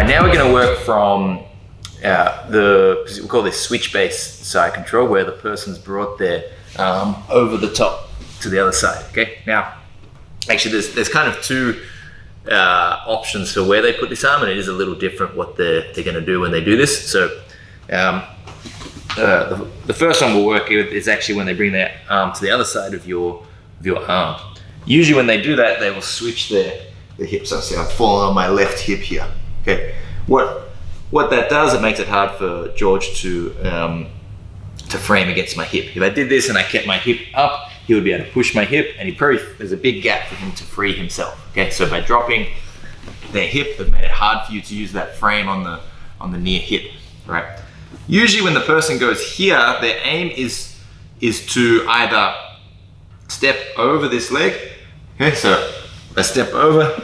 right, now we're going to work from we call this switch-based side control, where the person's brought their arm over the top to the other side. Okay. Now, actually, there's kind of two options for where they put this arm, and it is a little different what they're going to do when they do this. So, the first one we'll work with is actually when they bring their arm to the other side of your arm. Usually, when they do that, they will switch their hips. So, see, I'm falling on my left hip here. Okay. What that does, it makes it hard for George to frame against my hip. If I did this and I kept my hip up, he would be able to push my hip, and there's a big gap for him to free himself. Okay, so by dropping their hip, they've made it hard for you to use that frame on the near hip, right? Usually when the person goes here, their aim is to either step over this leg. Okay, so I step over,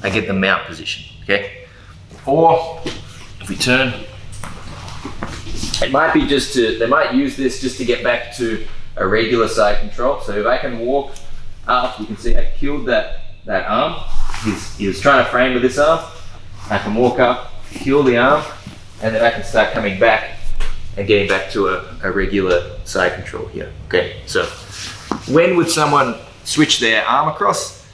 I get the mount position. Okay, or if we turn, it might be they might use this just to get back to a regular side control. So if I can walk up, you can see I killed that arm. He was trying to frame with this arm. I can walk up, kill the arm, and then I can start coming back and getting back to a regular side control here. Okay, so when would someone switch their arm across?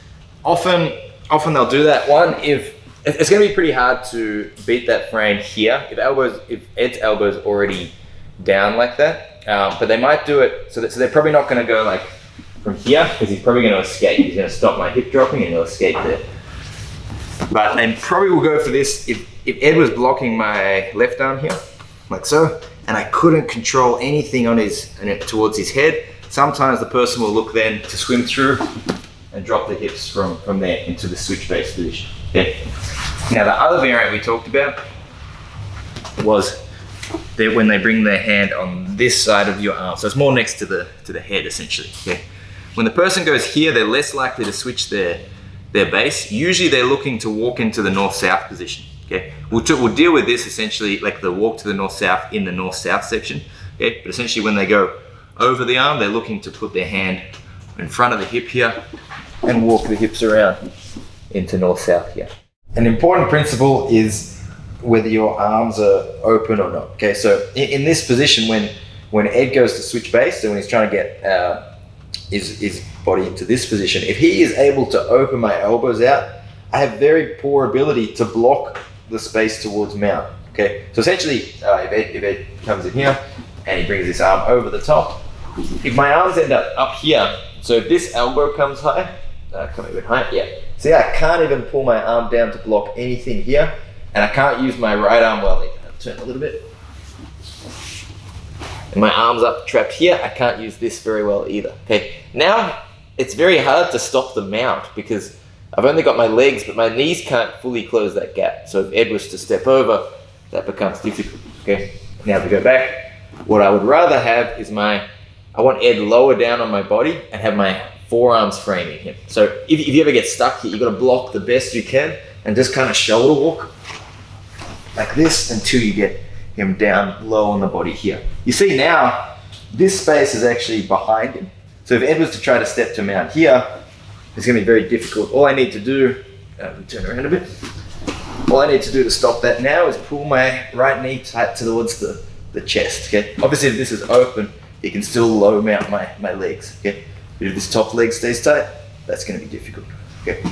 Often they'll do that. One, if it's going to be pretty hard to beat that frame here if Ed's elbow is already down like that. But they might do it so they're probably not going to go like from here, because he's probably going to escape. He's going to stop my hip dropping and he'll escape there. But they probably will go for this if Ed was blocking my left arm here, like so, and I couldn't control anything towards his head. Sometimes the person will look then to swim through and drop the hips from there into the switch-based position. Okay. Now the other variant we talked about was that when they bring their hand on this side of your arm, so it's more next to the head essentially. Okay. When the person goes here, they're less likely to switch their base. Usually they're looking to walk into the north-south position. Okay. We'll deal with this essentially like the walk to the north-south in the north-south section. Okay. But essentially when they go over the arm, they're looking to put their hand in front of the hip here and walk the hips around into north-south here. An important principle is whether your arms are open or not. Okay, so in this position, when Ed goes to switch base, so when he's trying to get his body into this position, if he is able to open my elbows out, I have very poor ability to block the space towards mount. Okay, so essentially, if Ed comes in here and he brings his arm over the top, if my arms end up here, so if this elbow comes high, come a bit higher, yeah. See, I can't even pull my arm down to block anything here, and I can't use my right arm well either. I'll turn a little bit. And my arm's up trapped here, I can't use this very well either. Okay, now it's very hard to stop the mount because I've only got my legs, but my knees can't fully close that gap. So if Ed was to step over, that becomes difficult. Okay, now to go back, what I would rather have is I want Ed lower down on my body and have my forearms framing him. So if you ever get stuck here, you've got to block the best you can and just kind of shoulder walk like this until you get him down low on the body here. You see now, this space is actually behind him. So if Ed was to try to step to mount here, it's going to be very difficult. All I need to do, turn around a bit. All I need to do to stop that now is pull my right knee tight towards the chest. Okay. Obviously, if this is open, you can still low mount my legs. Okay. But if this top leg stays tight, that's going to be difficult. Okay.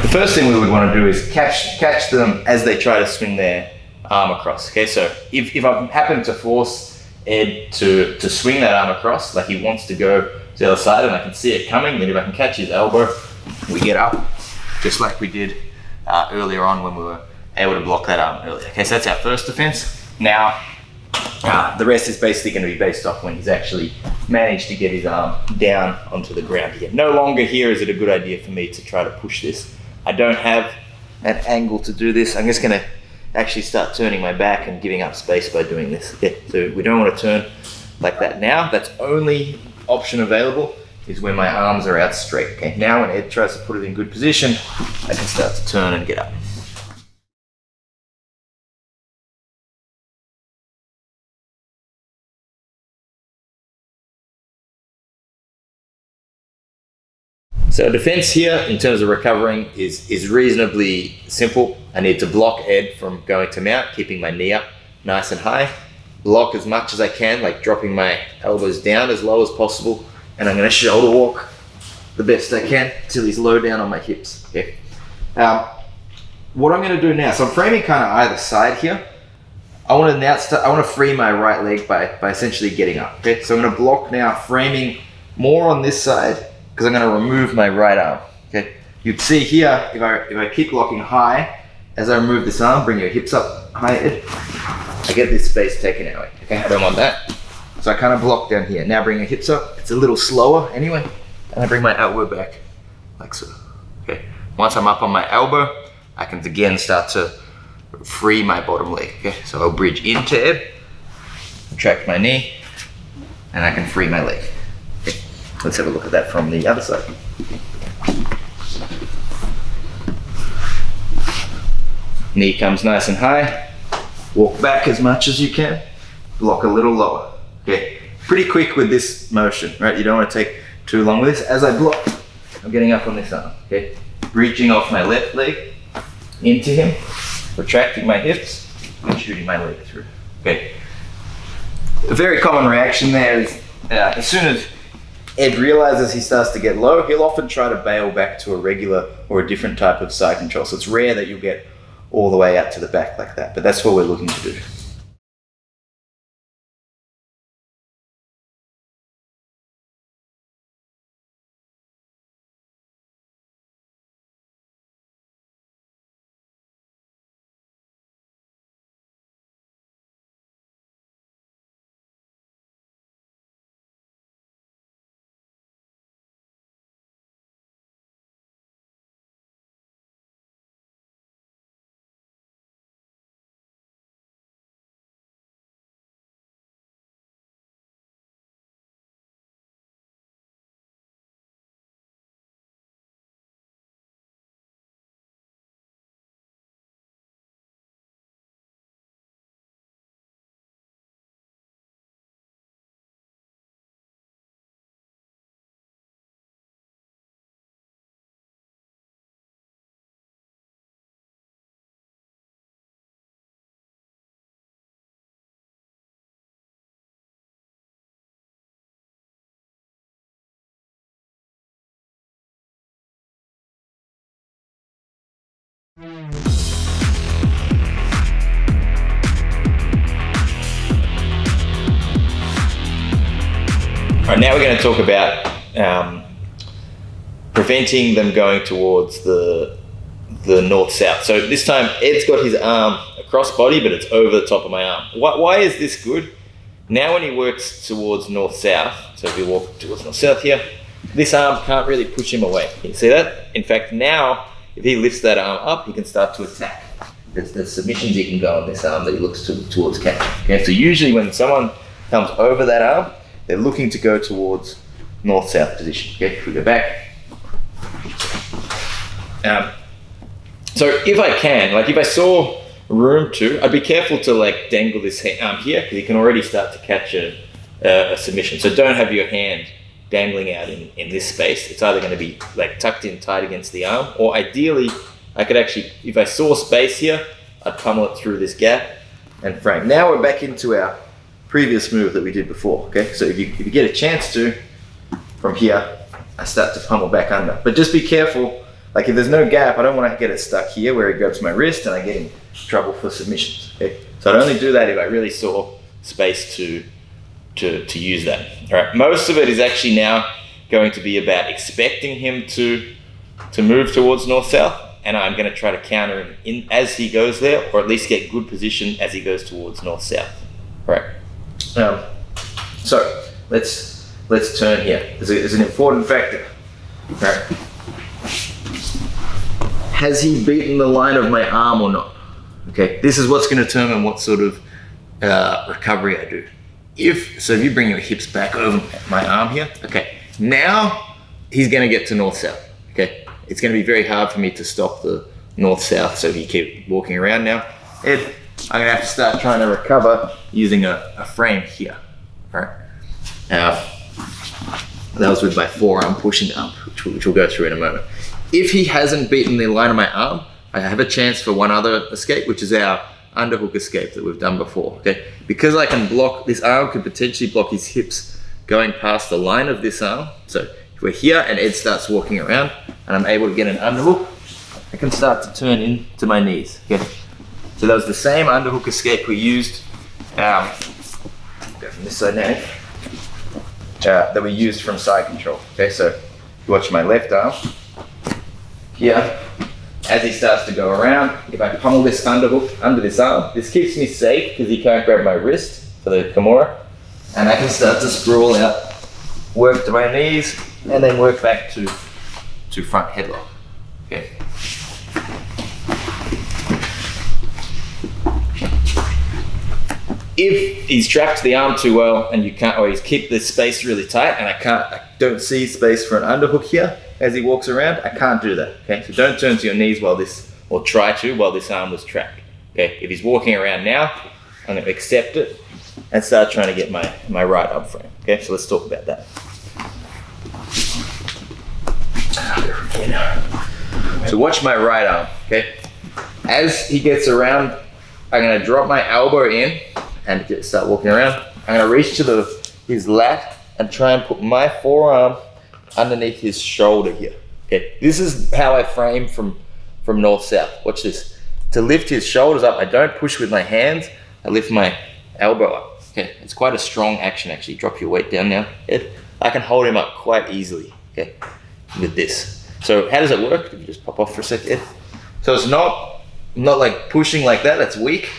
The first thing we would want to do is catch them as they try to swing their arm across. Okay, so if I happen to force Ed to swing that arm across, like he wants to go to the other side and I can see it coming, then if I can catch his elbow, we get up, just like we did earlier on when we were able to block that arm earlier. Okay, so that's our first defense. Now, the rest is basically going to be based off when he's actually managed to get his arm down onto the ground here. No longer here is it a good idea for me to try to push this. I don't have an angle to do this. I'm just going to actually start turning my back and giving up space by doing this. Okay, so we don't want to turn like that now. That's only option available is when my arms are out straight. Okay, now when Ed tries to put it in good position, I can start to turn and get up. So defense here in terms of recovering is reasonably simple. I need to block Ed from going to mount, keeping my knee up nice and high. Block as much as I can, like dropping my elbows down as low as possible. And I'm gonna shoulder walk the best I can till he's low down on my hips. Okay. What I'm gonna do now, so I'm framing kind of either side here. I want to free my right leg by essentially getting up. Okay, so I'm going to block now, framing more on this side because I'm going to remove my right arm. Okay, you'd see here if I keep locking high as I remove this arm, bring your hips up high, Ed, I get this space taken out. Okay, I don't want that. So I kind of block down here. Now bring your hips up. It's a little slower anyway, and I bring my elbow back like so. Okay, once I'm up on my elbow, I can again start to free my bottom leg. Okay, so I'll bridge into Ed, retract my knee, and I can free my leg. Okay, let's have a look at that from the other side. Knee comes nice and high, walk back as much as you can, block a little lower. Okay, pretty quick with this motion, right? You don't want to take too long with this. As I block, I'm getting up on this arm. Okay, bridging off my left leg into him, retracting my hips and shooting my leg through. Okay. A very common reaction there is as soon as Ed realizes he starts to get low, he'll often try to bail back to a regular or a different type of side control. So it's rare that you'll get all the way out to the back like that, but that's what we're looking to do. All right, now we're going to talk about preventing them going towards the north-south. So this time Ed's got his arm across body, but it's over the top of my arm. Why is this good? Now when he works towards north-south, so if you walk towards north-south here, this arm can't really push him away. You see that? In fact, now if he lifts that arm up, he can start to attack. There's submissions he can go on this arm that he looks towards catching. Okay, so usually when someone comes over that arm, they're looking to go towards north-south position. Okay, if we go back. So if I can, like if I saw room to, I'd be careful to like dangle this arm here because you can already start to catch a submission. So don't have your hand dangling out in this space. It's either going to be like tucked in tight against the arm, or ideally I could actually, if I saw space here, I'd pummel it through this gap and frame. Now we're back into our previous move that we did before. Okay, so if you get a chance to, from here, I start to pummel back under. But just be careful, like if there's no gap, I don't want to get it stuck here where it grabs my wrist and I get in trouble for submissions. Okay, so I'd only do that if I really saw space to use that. All right, most of it is actually now going to be about expecting him to move towards north-south, and I'm going to try to counter him in as he goes there, or at least get good position as he goes towards north-south. All right. So let's turn here. There's an important factor. All right. Has he beaten the line of my arm or not? Okay, this is what's going to determine what sort of recovery I do. If you bring your hips back over my arm here, okay, now he's going to get to north-south. Okay, it's going to be very hard for me to stop the north-south, so if you keep walking around now, Ed, I'm going to have to start trying to recover using a frame here. All right. Now, That was with my forearm pushing up, which we'll go through in a moment. If he hasn't beaten the line of my arm, I have a chance for one other escape, which is our underhook escape that we've done before, okay? Because I can block, this arm could potentially block his hips going past the line of this arm. So if we're here and Ed starts walking around and I'm able to get an underhook, I can start to turn into my knees, okay? So that was the same underhook escape we used, go from this side now, that we used from side control, okay? So you watch my left arm, here, as he starts to go around, if I pummel this underhook under this arm, this keeps me safe because he can't grab my wrist for the Kimura, and I can start to sprawl out, work to my knees, and then work back to front headlock, okay? If he's trapped the arm too well and you can't, or he's kept the space really tight and I don't see space for an underhook here as he walks around, I can't do that, okay? So don't turn to your knees while this arm was trapped, okay? If he's walking around now, I'm gonna accept it and start trying to get my right arm frame, okay? So let's talk about that. So watch my right arm, okay? As he gets around, I'm gonna drop my elbow in and start walking around. I'm gonna reach to his lat and try and put my forearm underneath his shoulder here. Okay, this is how I frame from north-south. Watch this. To lift his shoulders up, I don't push with my hands, I lift my elbow up. Okay, it's quite a strong action actually. Drop your weight down now, Ed. I can hold him up quite easily, okay, with this. So how does it work? If you just pop off for a sec, Ed. So it's not like pushing like that, that's weak.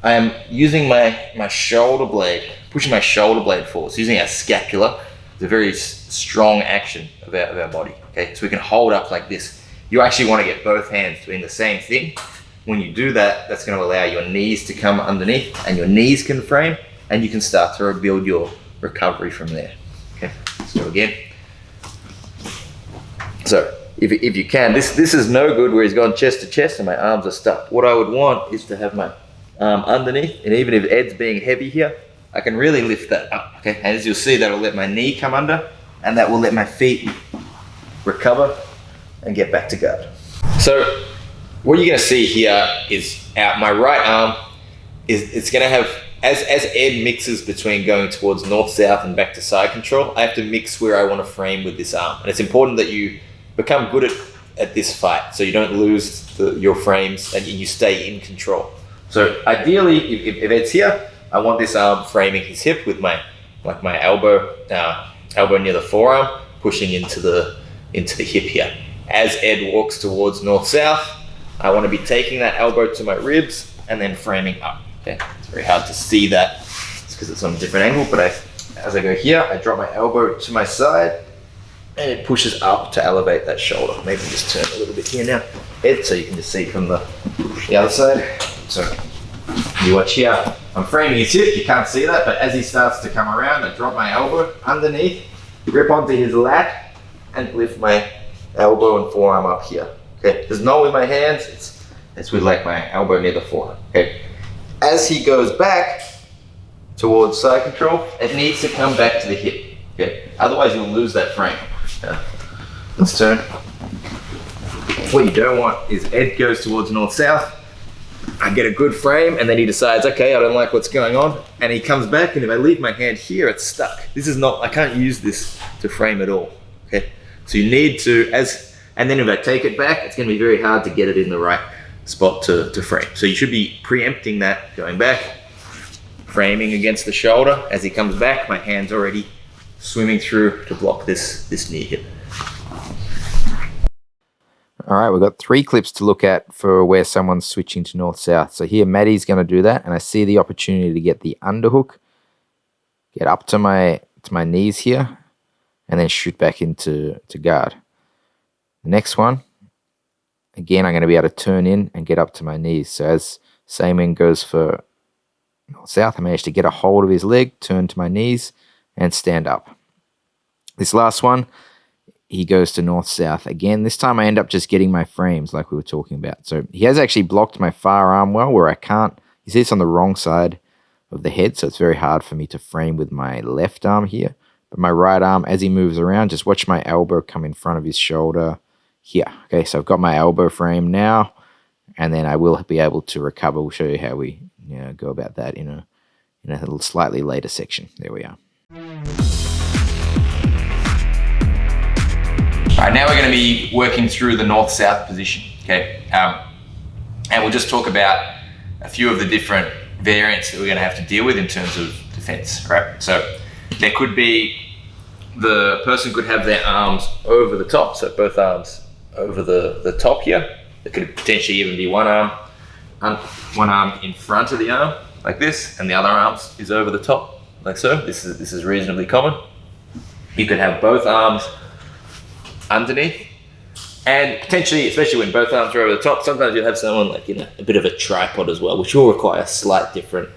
I am using my shoulder blade, pushing my shoulder blade forward. So using our scapula. It's a very strong action of our body, okay? So we can hold up like this. You actually want to get both hands doing the same thing. When you do that, that's going to allow your knees to come underneath and your knees can frame and you can start to build your recovery from there, okay? Let's go again. So if you can, this is no good where he's gone chest to chest and my arms are stuck. What I would want is to have my arm underneath, and even if Ed's being heavy here, I can really lift that up, okay? And as you'll see, that'll let my knee come under and that will let my feet recover and get back to guard. So what you're gonna see here is my right arm it's gonna have, as Ed mixes between going towards north-south and back to side control, I have to mix where I wanna frame with this arm. And it's important that you become good at this fight so you don't lose your frames and you stay in control. So ideally, if Ed's here, I want this arm framing his hip with my elbow near the forearm, pushing into the hip here. As Ed walks towards north-south, I want to be taking that elbow to my ribs and then framing up. Okay, it's very hard to see that. It's because it's on a different angle, but as I go here, I drop my elbow to my side and it pushes up to elevate that shoulder. Maybe just turn a little bit here now, Ed, so you can just see from the other side. So you watch here, I'm framing his hip, you can't see that, but as he starts to come around, I drop my elbow underneath, grip onto his lat, and lift my elbow and forearm up here. Okay, it's not with my hands, it's with like my elbow near the forearm. Okay, as he goes back towards side control, it needs to come back to the hip. Okay, otherwise you'll lose that frame. Let's turn. What you don't want is Ed goes towards north-south, I get a good frame and then he decides, okay, I don't like what's going on, and he comes back, and if I leave my hand here, it's stuck. I can't use this to frame at all, okay? So you need to, and then if I take it back, it's gonna be very hard to get it in the right spot to frame. So you should be preempting that, going back, framing against the shoulder. As he comes back, my hand's already swimming through to block this knee hip. All right, we've got 3 clips to look at for where someone's switching to north-south. So here, Maddie's going to do that, and I see the opportunity to get the underhook, get up to my knees here, and then shoot back into guard. The next one, again, I'm going to be able to turn in and get up to my knees. So as Seaman goes for north-south, I managed to get a hold of his leg, turn to my knees, and stand up. This last one, he goes to north-south again. This time I end up just getting my frames like we were talking about. So he has actually blocked my far arm well where I can't. He sits on the wrong side of the head, so it's very hard for me to frame with my left arm here. But my right arm, as he moves around, just watch my elbow come in front of his shoulder here. Okay, so I've got my elbow frame now, and then I will be able to recover. We'll show you how we go about that in a little slightly later section. There we are. All right, now we're going to be working through the north-south position, okay? And we'll just talk about a few of the different variants that we're going to have to deal with in terms of defense, right? So there could be, the person could have their arms over the top, so both arms over the top here. There could potentially even be one arm in front of the arm, like this, and the other arm is over the top, like so. This is reasonably common. You could have both arms underneath, and potentially, especially when both arms are over the top, sometimes you'll have someone like a bit of a tripod as well, which will require a slight different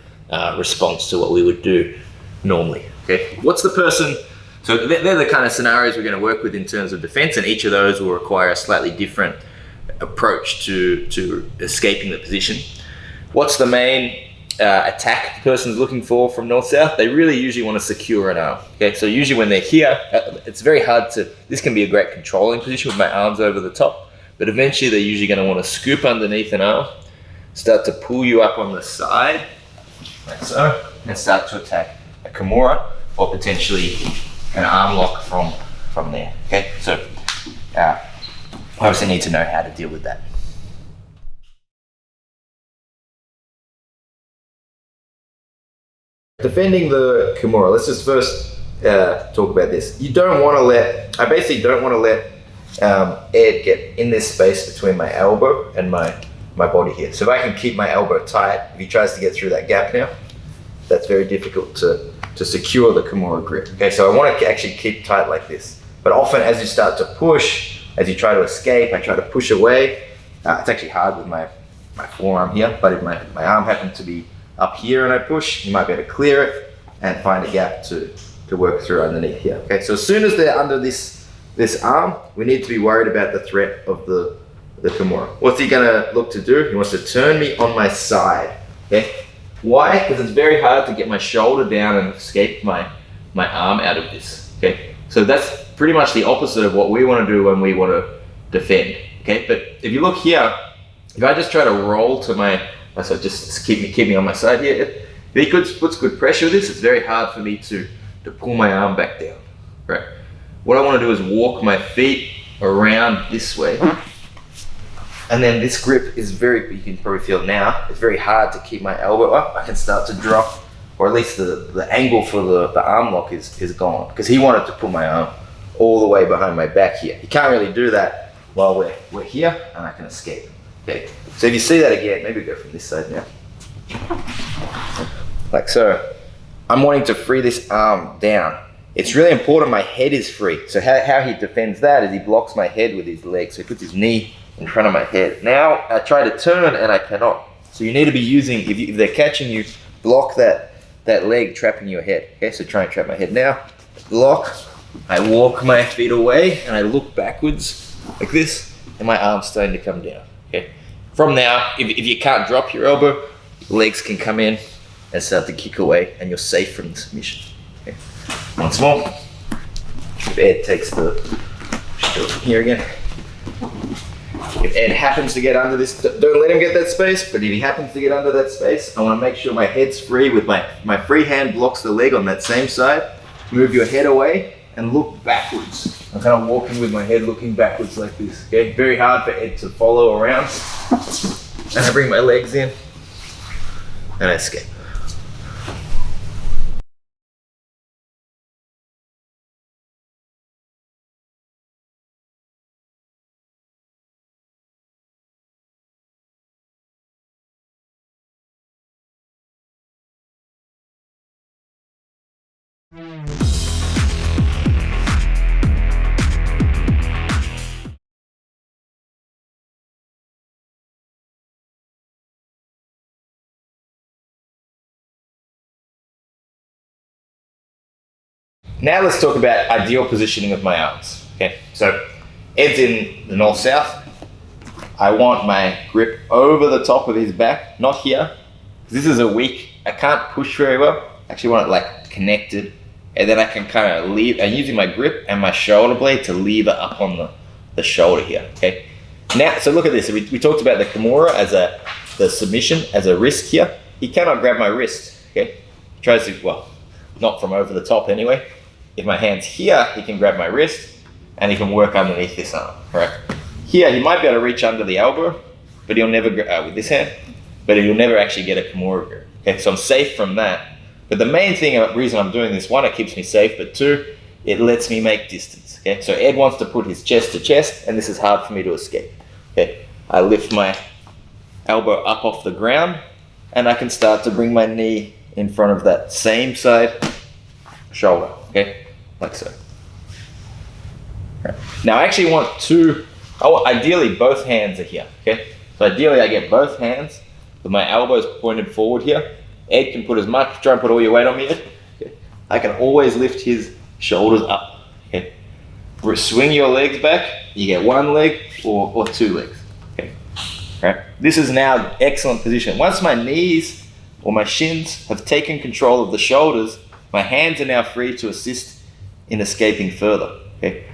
response to what we would do normally. Okay, what's the person? So they're the kind of scenarios we're going to work with in terms of defense, and each of those will require a slightly different approach to escaping the position. What's the main attack the person's looking for from north-south? They really usually want to secure an arm. Okay, so usually when they're here, it's very hard to, this can be a great controlling position with my arms over the top, but eventually they're usually going to want to scoop underneath an arm, start to pull you up on the side, like so, and start to attack a Kimura, or potentially an arm lock from there. Okay, so obviously need to know how to deal with that. Defending the Kimura, let's just first talk about this. I basically don't want to let Ed get in this space between my elbow and my body here. So if I can keep my elbow tight, if he tries to get through that gap now, that's very difficult to secure the Kimura grip. Okay, so I want to actually keep tight like this. But often as you start to push, as you try to escape, I try to push away. It's actually hard with my forearm here, but if my arm happened to be up here and I push, you might be able to clear it and find a gap to work through underneath here. Okay, so as soon as they're under this arm, we need to be worried about the threat of the Kimura. What's he gonna look to do? He wants to turn me on my side. Okay, why? Because it's very hard to get my shoulder down and escape my arm out of this. Okay, so that's pretty much the opposite of what we want to do when we want to defend. Okay, but if you look here, if I just try to roll to my, so just keep me on my side here, if he puts good pressure with this, it's very hard for me to pull my arm back down, right? What I want to do is walk my feet around this way. And then this grip is you can probably feel now, it's very hard to keep my elbow up. I can start to drop, or at least the angle for the arm lock is gone, because he wanted to put my arm all the way behind my back here. You can't really do that while we're here, and I can escape. Okay, so if you see that again, maybe go from this side now. Like so. I'm wanting to free this arm down. It's really important my head is free. So how he defends that is he blocks my head with his leg. So he puts his knee in front of my head. Now I try to turn and I cannot. So you need to be using, if they're catching you, block that leg trapping your head. Okay, so try and trap my head now. Block, I walk my feet away and I look backwards like this, and my arm's starting to come down. Okay. From now, if you can't drop your elbow, legs can come in and start to kick away, and you're safe from the submission. Okay. Once more. If Ed takes the, just do it from here again. If Ed happens to get under this, don't let him get that space, but if he happens to get under that space, I want to make sure my head's free with my free hand blocks the leg on that same side. Move your head away and look backwards. I'm kind of walking with my head looking backwards like this. Okay, very hard for Ed to follow around. And I bring my legs in and I escape. Now let's talk about ideal positioning of my arms. Okay, so Ed's in the north-south. I want my grip over the top of his back, not here. This is a weak, I can't push very well. I actually want it like connected and then I can kind of I'm using my grip and my shoulder blade to lever up on the shoulder here, okay? Now, so look at this. We talked about the Kimura as the submission as a wrist here. He cannot grab my wrist, okay? He tries to, well, not from over the top anyway. If my hand's here, he can grab my wrist and he can work underneath this arm, right? Here, he might be able to reach under the elbow, but he'll never, with this hand, but he'll never actually get a Kimura grip, okay? So I'm safe from that. But the main reason I'm doing this, one, it keeps me safe, but two, it lets me make distance, okay? So Ed wants to put his chest to chest, and this is hard for me to escape, okay? I lift my elbow up off the ground, and I can start to bring my knee in front of that same side shoulder, okay? Like so. Right. Now I actually want ideally both hands are here, okay? So ideally I get both hands with my elbows pointed forward here. Ed can try and put all your weight on me, Ed. Okay. I can always lift his shoulders up, okay? Swing your legs back, you get one leg or two legs, okay? Right. This is now excellent position. Once my knees or my shins have taken control of the shoulders, my hands are now free to assist in escaping further, okay?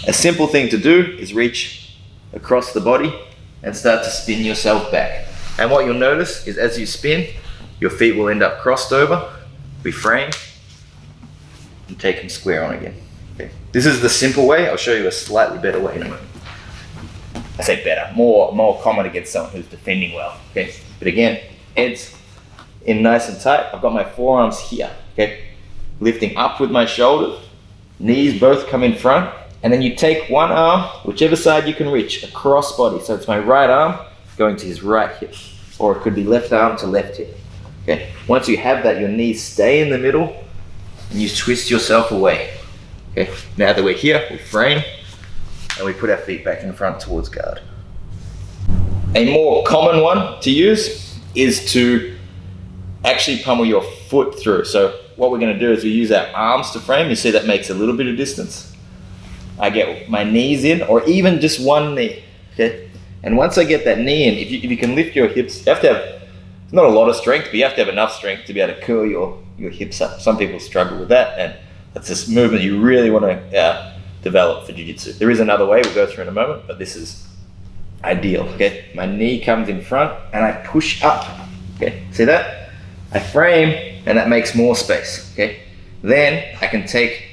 A simple thing to do is reach across the body and start to spin yourself back. And what you'll notice is as you spin, your feet will end up crossed over, we frame, and take them square on again. Okay. This is the simple way. I'll show you a slightly better way in a moment. I say better, more common against someone who's defending well. Okay. But again, heads in nice and tight. I've got my forearms here. Okay. Lifting up with my shoulders, knees both come in front, and then you take one arm, whichever side you can reach, across body. So it's my right arm going to his right hip, or it could be left arm to left hip. Okay. Once you have that, your knees stay in the middle, and you twist yourself away. Okay. Now that we're here, we frame, and we put our feet back in front towards guard. A more common one to use is to actually pummel your foot through. So what we're going to do is we use our arms to frame. You see that makes a little bit of distance. I get my knees in, or even just one knee, okay? And once I get that knee in, if you can lift your hips, you have to have, not a lot of strength, but you have to have enough strength to be able to curl your hips up. Some people struggle with that, and that's this movement you really want to develop for jiu-jitsu. There is another way we'll go through in a moment, but this is ideal, okay? My knee comes in front, and I push up, okay? See that? I frame, and that makes more space, okay? Then I can take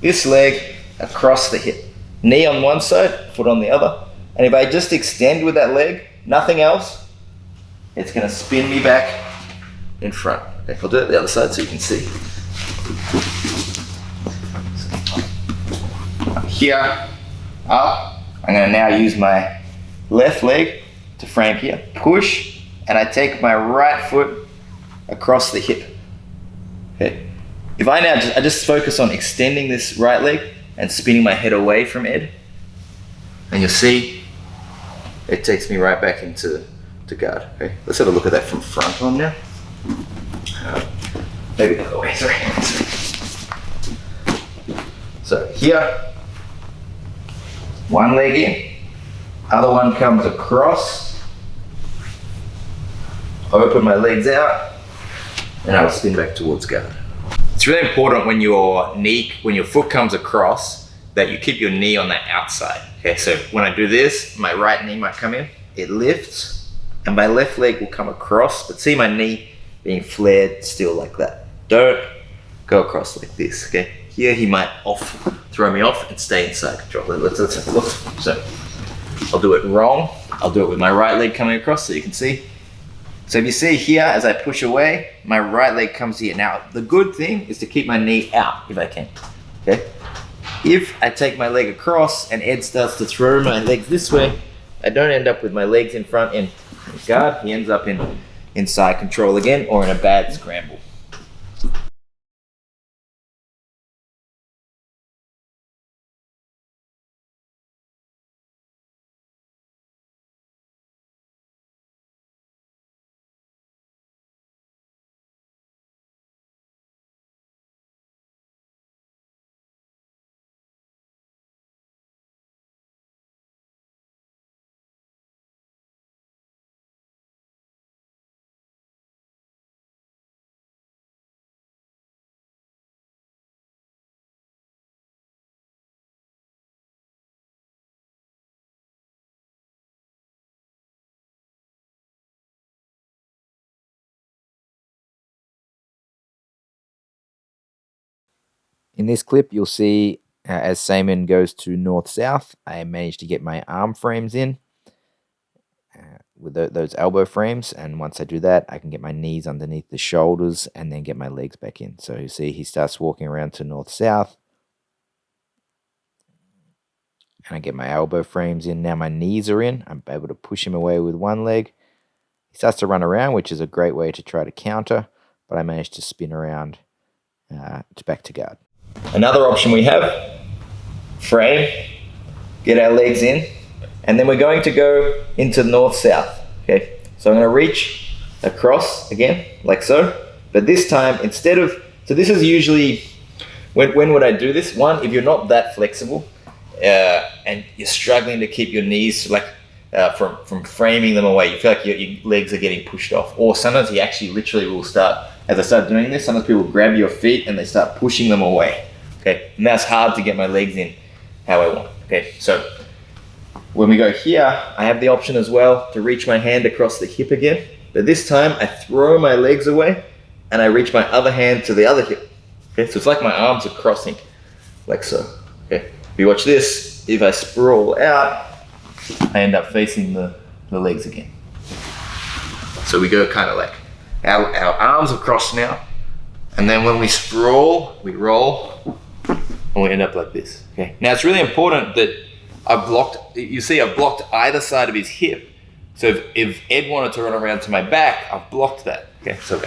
this leg across the hip. Knee on one side, foot on the other. And if I just extend with that leg, nothing else, it's gonna spin me back in front. Okay, I'll do it the other side so you can see. Here, up, I'm gonna now use my left leg to frame here. Push, and I take my right foot across the hip. Okay. If I just focus on extending this right leg and spinning my head away from Ed, and you'll see it takes me right back into guard. Okay, let's have a look at that from front on now. Maybe the other way, sorry. So here, one leg in, other one comes across, open my legs out, and I'll spin back towards guard. It's really important when your foot comes across that you keep your knee on the outside. Okay, so when I do this, my right knee might come in, it lifts, and my left leg will come across, but see my knee being flared still like that. Don't go across like this, okay? Here he might throw me off and stay inside control. Let's have a look. So I'll do it wrong. I'll do it with my right leg coming across so you can see. So if you see here, as I push away, my right leg comes here. Now, the good thing is to keep my knee out if I can, okay? If I take my leg across and Ed starts to throw my legs this way, I don't end up with my legs in front in guard. He ends up in side control again, or in a bad scramble. In this clip, you'll see as Seaman goes to north-south, I managed to get my arm frames in with those elbow frames, and once I do that, I can get my knees underneath the shoulders and then get my legs back in. So you see he starts walking around to north-south, and I get my elbow frames in. Now my knees are in. I'm able to push him away with one leg. He starts to run around, which is a great way to try to counter, but I managed to spin around to back to guard. Another option we have, frame, get our legs in, and then we're going to go into north-south, okay? So I'm gonna reach across again, like so, but this time, instead of, so this is usually, when would I do this? One, if you're not that flexible, and you're struggling to keep your knees like from framing them away, you feel like your legs are getting pushed off, or sometimes you actually literally will start, as I start doing this, sometimes people grab your feet and they start pushing them away, okay? And that's hard to get my legs in how I want, okay? So when we go here, I have the option as well to reach my hand across the hip again, but this time I throw my legs away and I reach my other hand to the other hip, okay? So it's like my arms are crossing, like so, okay? If you watch this, if I sprawl out, I end up facing the legs again. So we go kind of like, our arms are crossed now, and then when we sprawl, we roll, and we end up like this, okay? Now it's really important that I've blocked either side of his hip. So if Ed wanted to run around to my back, I've blocked that, okay? So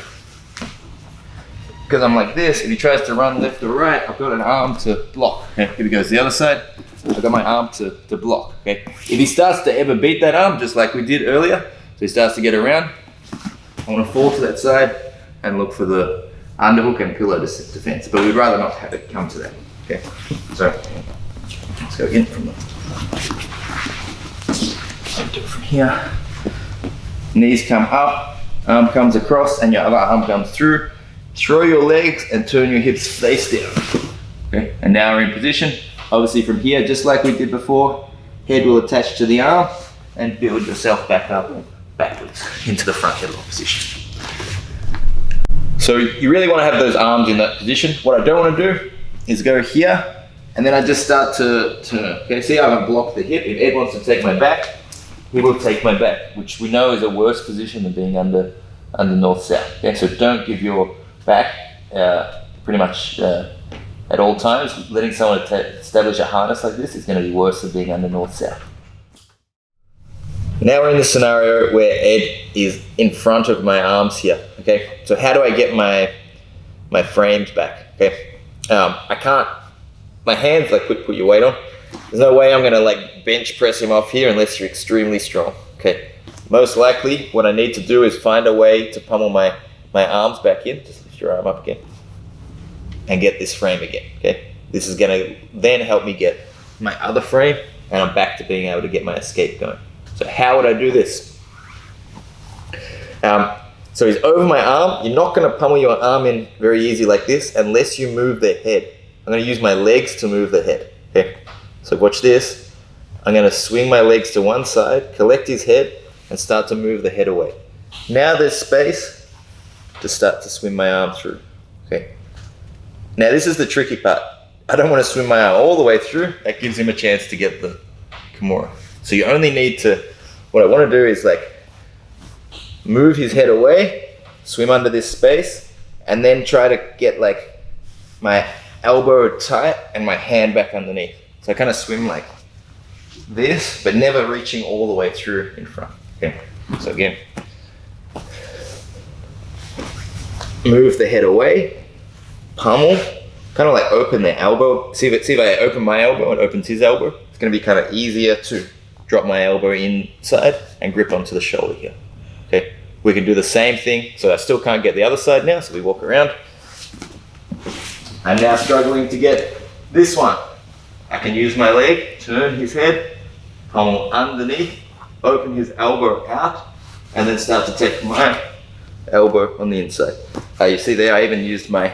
because I'm like this, if he tries to run left or right, I've got an arm to block. Okay? If he goes the other side, I've got my arm to block, okay? If he starts to ever beat that arm, just like we did earlier, so he starts to get around, I want to fall to that side and look for the underhook and pillow defense, but we'd rather not have it come to that, okay? So, let's go in from the, I'll do it from here. Knees come up, arm comes across, and your other arm comes through. Throw your legs and turn your hips face down. Okay, and now we're in position. Obviously from here, just like we did before, head will attach to the arm and build yourself back up backwards into the front headlock position. So you really want to have those arms in that position. What I don't want to do is go here and then I just start to turn. Okay, see how I blocked the hip? If Ed wants to take my back, he will take my back, which we know is a worse position than being under north-south. Okay, so don't give your back pretty much at all times. Letting someone establish a harness like this is going to be worse than being under north-south. Now we're in the scenario where Ed is in front of my arms here, okay? So how do I get my frames back, okay? I can't, my hands, like put your weight on. There's no way I'm gonna like bench press him off here unless you're extremely strong, okay? Most likely what I need to do is find a way to pummel my arms back in. Just lift your arm up again and get this frame again, okay? This is gonna then help me get my other frame and I'm back to being able to get my escape going. So how would I do this? So he's over my arm. You're not gonna pummel your arm in very easy like this unless you move the head. I'm gonna use my legs to move the head, okay? So watch this. I'm gonna swing my legs to one side, collect his head, and start to move the head away. Now there's space to start to swim my arm through, okay? Now this is the tricky part. I don't wanna swim my arm all the way through. That gives him a chance to get the Kimura. So you only need to, what I wanna do is like, move his head away, swim under this space, and then try to get like my elbow tight and my hand back underneath. So I kind of swim like this, but never reaching all the way through in front. Okay, so again, move the head away, pummel, kind of like open the elbow. See if I open my elbow, it opens his elbow. It's gonna be kind of easier to drop my elbow inside and grip onto the shoulder here. Okay, we can do the same thing. So I still can't get the other side now, so we walk around. I'm now struggling to get this one. I can use my leg, turn his head, pummel underneath, open his elbow out, and then start to take my elbow on the inside. You see there, I even used sometimes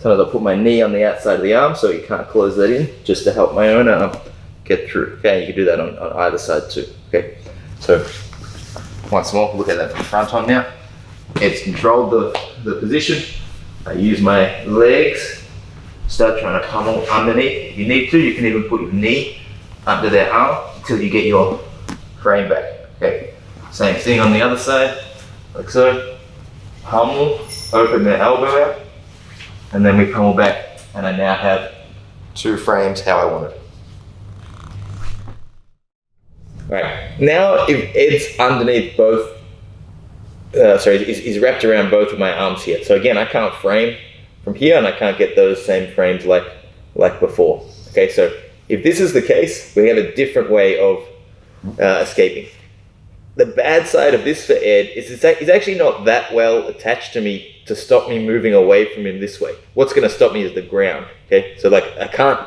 I put my knee on the outside of the arm so you can't close that in, just to help my own arm get through. Okay, you can do that on either side too. Okay, so once more, look at that from front on now. It's controlled the position. I use my legs start trying to pummel underneath. If you need to, you can even put your knee under their arm until you get your frame back. Okay, same thing on the other side, like so. Pummel, open their elbow out, and then we pummel back, and I now have 2 frames how I want it. Right, now if Ed's underneath both, he's wrapped around both of my arms here. So again, I can't frame from here, and I can't get those same frames like before. Okay, so if this is the case, we have a different way of escaping. The bad side of this for Ed is he's actually not that well attached to me to stop me moving away from him this way. What's going to stop me is the ground. Okay, so like I can't,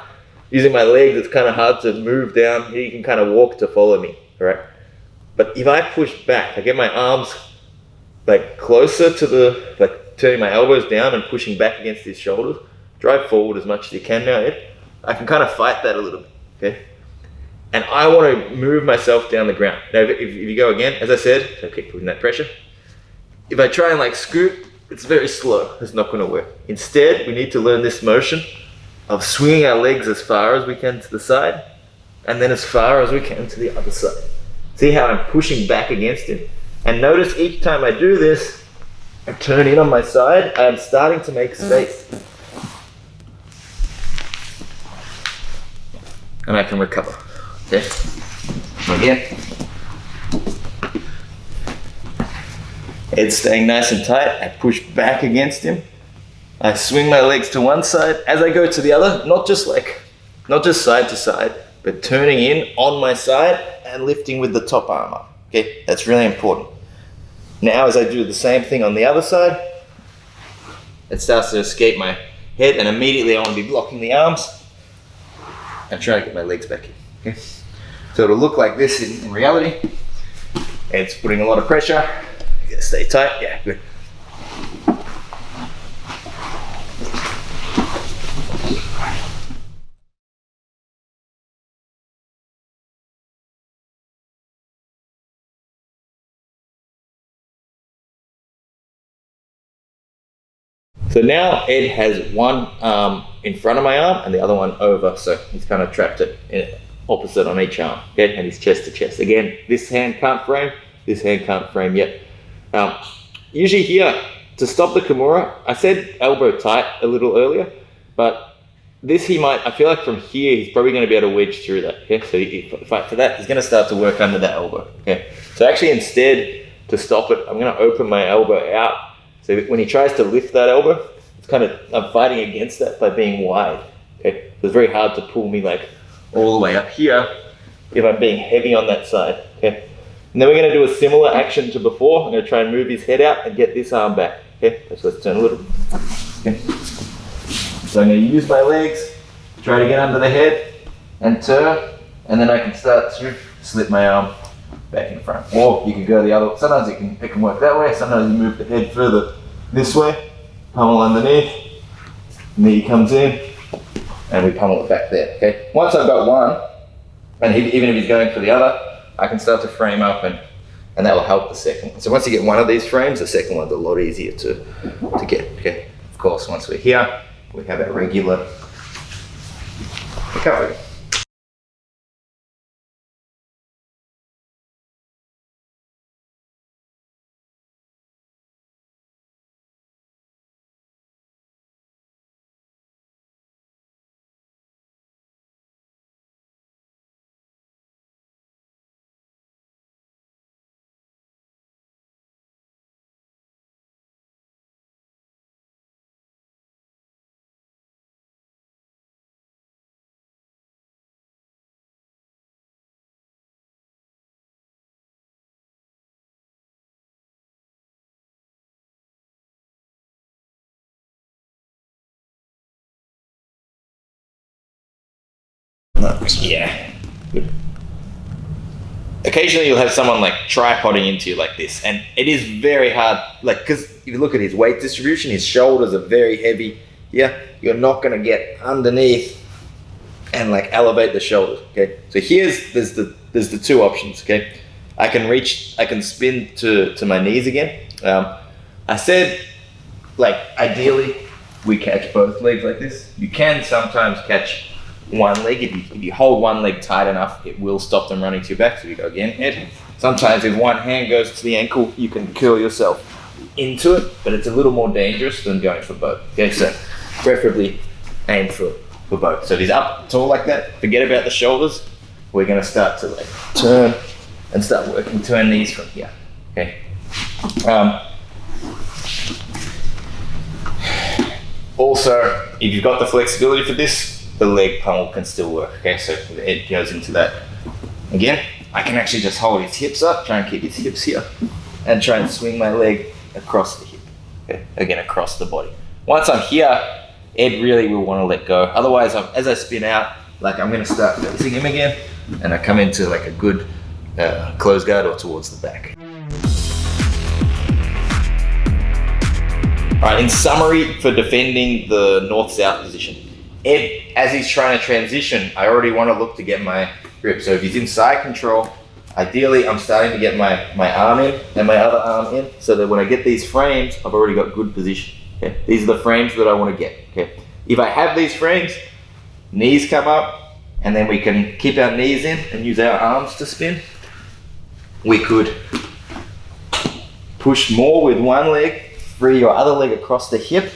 using my legs, it's kind of hard to move down. Here you can kind of walk to follow me, all right? But if I push back, I get my arms like closer to the, like turning my elbows down and pushing back against his shoulders. Drive forward as much as you can now, Ed. I can kind of fight that a little bit, okay? And I want to move myself down the ground. Now, if you go again, as I said, so keep putting that pressure. If I try and like scoot, it's very slow. It's not going to work. Instead, we need to learn this motion of swinging our legs as far as we can to the side, and then as far as we can to the other side. See how I'm pushing back against him? And notice each time I do this, I turn in on my side, I'm starting to make space. And I can recover. Okay, again. Ed's staying nice and tight. I push back against him. I swing my legs to one side as I go to the other, not just side to side, but turning in on my side and lifting with the top arm up. Okay, that's really important. Now, as I do the same thing on the other side, it starts to escape my head, and immediately I want to be blocking the arms and try to get my legs back in. Okay. So it'll look like this in reality. It's putting a lot of pressure. You gotta stay tight. Yeah, good. So now Ed has one arm in front of my arm and the other one over, so he's kind of trapped it in opposite on each arm, okay? And he's chest to chest. Again, this hand can't frame, this hand can't frame yet. Usually here, to stop the Kimura, I said elbow tight a little earlier, but this he might, I feel like from here, he's probably going to be able to wedge through that, okay? So for that, he's going to start to work under that elbow, okay? So actually instead, to stop it, I'm going to open my elbow out. So when he tries to lift that elbow, it's kind of, I'm fighting against that by being wide, okay? So it's very hard to pull me like all the way up here if I'm being heavy on that side, okay? And then we're going to do a similar action to before. I'm going to try and move his head out and get this arm back, okay? So let's turn a little, okay? So I'm going to use my legs, try to get under the head and turn, and then I can start to slip my arm back in front. Or you can go the other, sometimes it can work that way, sometimes you move the head further this way, pummel underneath, knee comes in, and we pummel it back there, okay? Once I've got one, and even if he's going for the other, I can start to frame up and that will help the second one. So once you get one of these frames, the second one's a lot easier to get, okay? Of course, once we're here, we have our regular recovery. Yeah, good. Occasionally you'll have someone like tripoding into you like this, and it is very hard, like, because if you look at his weight distribution, his shoulders are very heavy. Yeah, you're not going to get underneath and like elevate the shoulders, okay? So there's the two options, okay? I can spin to my knees again. I said, like, ideally we catch both legs like this. You can sometimes catch one leg. If you hold one leg tight enough, it will stop them running to your back. So you go again, head. Sometimes if one hand goes to the ankle, you can curl yourself into it, but it's a little more dangerous than going for both. Okay, so preferably aim for both. So if he's up tall like that, forget about the shoulders. We're gonna start to like turn and start working to our knees from here. Okay. Also, if you've got the flexibility for this, the leg pummel can still work. Okay, so the head goes into that. Again, I can actually just hold his hips up, try and keep his hips here, and try and swing my leg across the hip. Okay, again, across the body. Once I'm here, Ed really will want to let go. Otherwise, as I spin out, like I'm going to start facing him again, and I come into like a good close guard or towards the back. All right, in summary for defending the north-south position, Ed, as he's trying to transition, I already want to look to get my grip. So if he's in side control, ideally I'm starting to get my arm in and my other arm in, so that when I get these frames, I've already got good position. Okay? These are the frames that I want to get. Okay? If I have these frames, knees come up, and then we can keep our knees in and use our arms to spin. We could push more with one leg, free your other leg across the hip,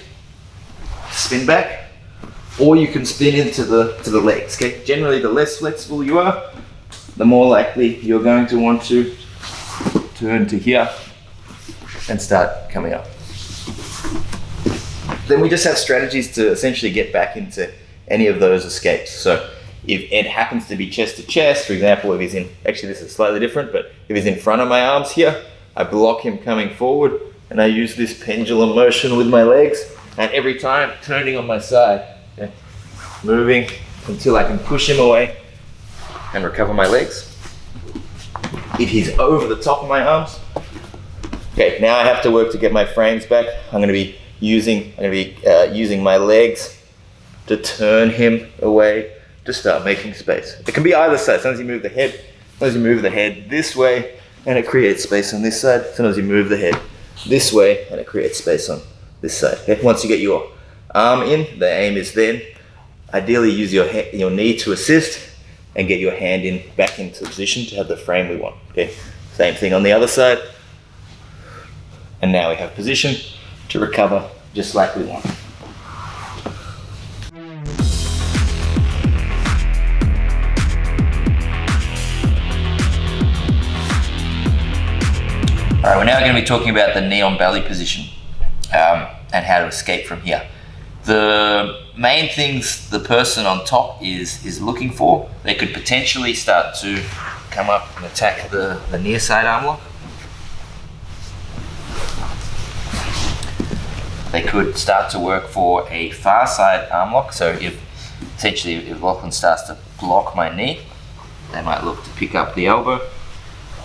spin back, or you can spin into the legs. Okay? Generally, the less flexible you are, the more likely you're going to want to turn to here and start coming up. Then we just have strategies to essentially get back into any of those escapes. So if Ed happens to be chest to chest, for example, if he's in, actually this is slightly different, but if he's in front of my arms here, I block him coming forward and I use this pendulum motion with my legs, and every time turning on my side, okay, moving until I can push him away and recover my legs. If he's over the top of my arms, okay, now I have to work to get my frames back. I'm going to be using my legs to turn him away to start making space. It can be either side. Sometimes you move the head this way and it creates space on this side. Sometimes you move the head this way and it creates space on this side. Okay? Once you get your arm in, the aim is then ideally use your knee to assist and get your hand in back into position to have the frame we want. Okay, same thing on the other side. And now we have position to recover just like we want. All right, we're now going to be talking about the knee on belly position and how to escape from here. The main things the person on top is looking for, they could potentially start to come up and attack the near side arm lock. They could start to work for a far side arm lock. So if Lachlan starts to block my knee, they might look to pick up the elbow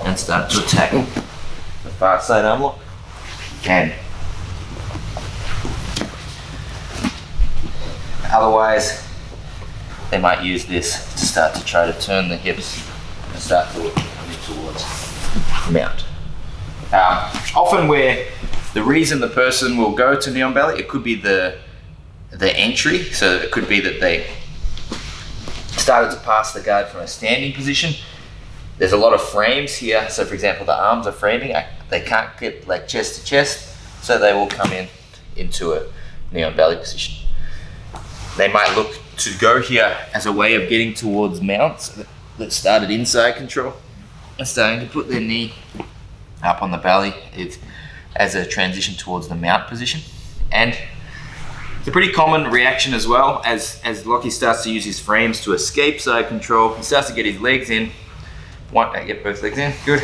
and start to attack the far side arm lock. And otherwise, they might use this to start to try to turn the hips and start to come in towards mount. Often where the reason the person will go to knee on belly, it could be the entry. So it could be that they started to pass the guard from a standing position. There's a lot of frames here. So for example, the arms are framing. They can't get like chest to chest, so they will come into a knee on belly position. They might look to go here as a way of getting towards mounts that started inside control and starting to put their knee up on the belly as a transition towards the mount position. And it's a pretty common reaction as well as Lockie starts to use his frames to escape side control. He starts to get his legs in. I get both legs in, good.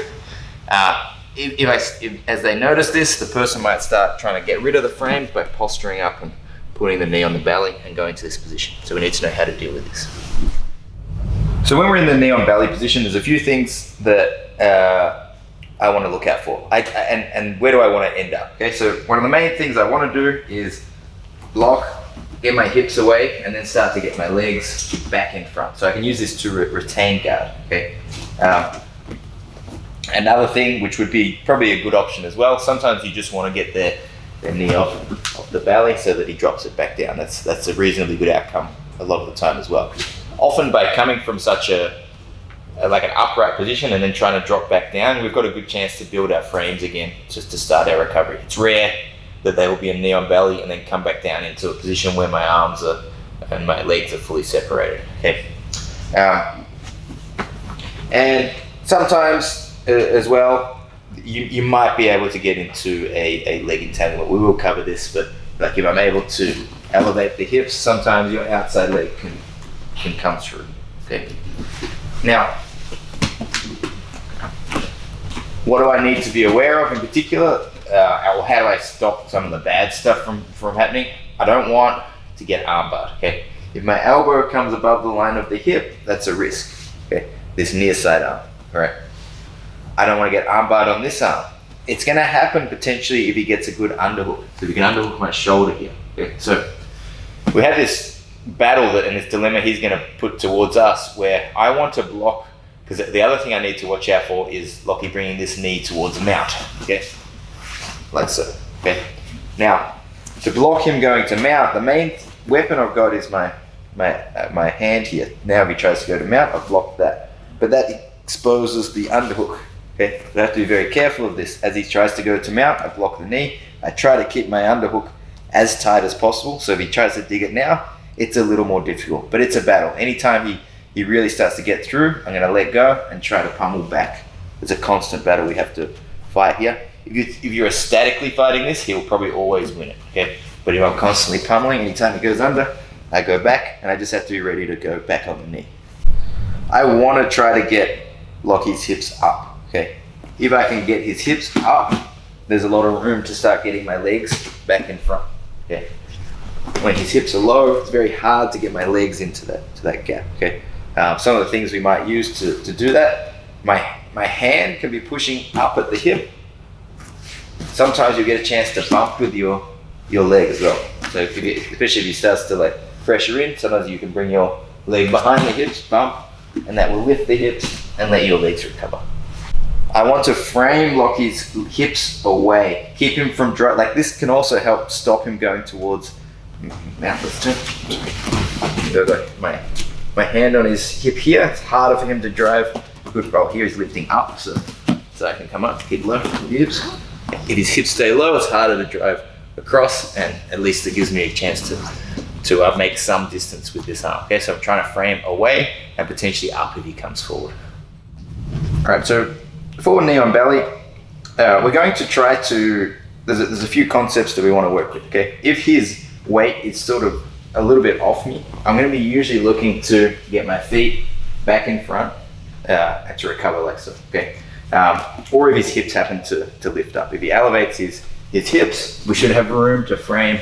As they notice this, the person might start trying to get rid of the frames by posturing up and putting the knee on the belly and going to this position. So we need to know how to deal with this. So when we're in the knee on belly position, there's a few things that I want to look out for. And where do I want to end up? Okay, so one of the main things I want to do is block, get my hips away, and then start to get my legs back in front. So I can use this to retain guard. Okay. Another thing, which would be probably a good option as well, sometimes you just want to get their knee off the belly so that he drops it back down. That's a reasonably good outcome a lot of the time as well. Often by coming from such like an upright position and then trying to drop back down, we've got a good chance to build our frames again just to start our recovery. It's rare that they will be a knee on belly and then come back down into a position where my arms and my legs are fully separated. Okay. And sometimes as well, you might be able to get into a leg entanglement. We will cover this, but like if I'm able to elevate the hips, sometimes your outside leg can come through. Okay. Now, what do I need to be aware of in particular? Or how do I stop some of the bad stuff from happening? I don't want to get armbarred. Okay. If my elbow comes above the line of the hip, that's a risk. Okay. This near side arm. All right. I don't want to get armbarred on this arm. It's going to happen potentially if he gets a good underhook. So we can underhook my shoulder here. Okay. So we have this battle and this dilemma he's going to put towards us where I want to block, because the other thing I need to watch out for is Lockie bringing this knee towards mount. Okay. Like so. Okay. Now, to block him going to mount, the main weapon I've got is my hand here. Now if he tries to go to mount, I've blocked that. But that exposes the underhook. Okay, I have to be very careful of this. As he tries to go to mount, I block the knee. I try to keep my underhook as tight as possible. So if he tries to dig it now, it's a little more difficult. But it's a battle. Anytime he really starts to get through, I'm going to let go and try to pummel back. It's a constant battle we have to fight here. If you're statically fighting this, he'll probably always win it. Okay, but if I'm constantly pummeling, anytime he goes under, I go back, and I just have to be ready to go back on the knee. I want to try to get Lockie's hips up. Okay, if I can get his hips up, there's a lot of room to start getting my legs back in front. Okay, when his hips are low, it's very hard to get my legs into that gap. Okay, some of the things we might use to do that. My hand can be pushing up at the hip. Sometimes you get a chance to bump with your leg as well. So especially if he starts to like pressure in, sometimes you can bring your leg behind the hips, bump, and that will lift the hips and let your legs recover. I want to frame Lockie's hips away, keep him from like this can also help stop him going towards mount. Let's turn. My hand on his hip here. It's harder for him to drive. Good roll here. He's lifting up, so I can come up, keep low with the hips. If his hips stay low, it's harder to drive across, and at least it gives me a chance to make some distance with this arm. Okay, so I'm trying to frame away and potentially up if he comes forward. All right, so forward knee on belly. We're going to try to. There's a few concepts that we want to work with. Okay, if his weight is sort of a little bit off me, I'm going to be usually looking to get my feet back in front and to recover like so. Okay. Or if his hips happen to lift up. If he elevates his hips, we should have room to frame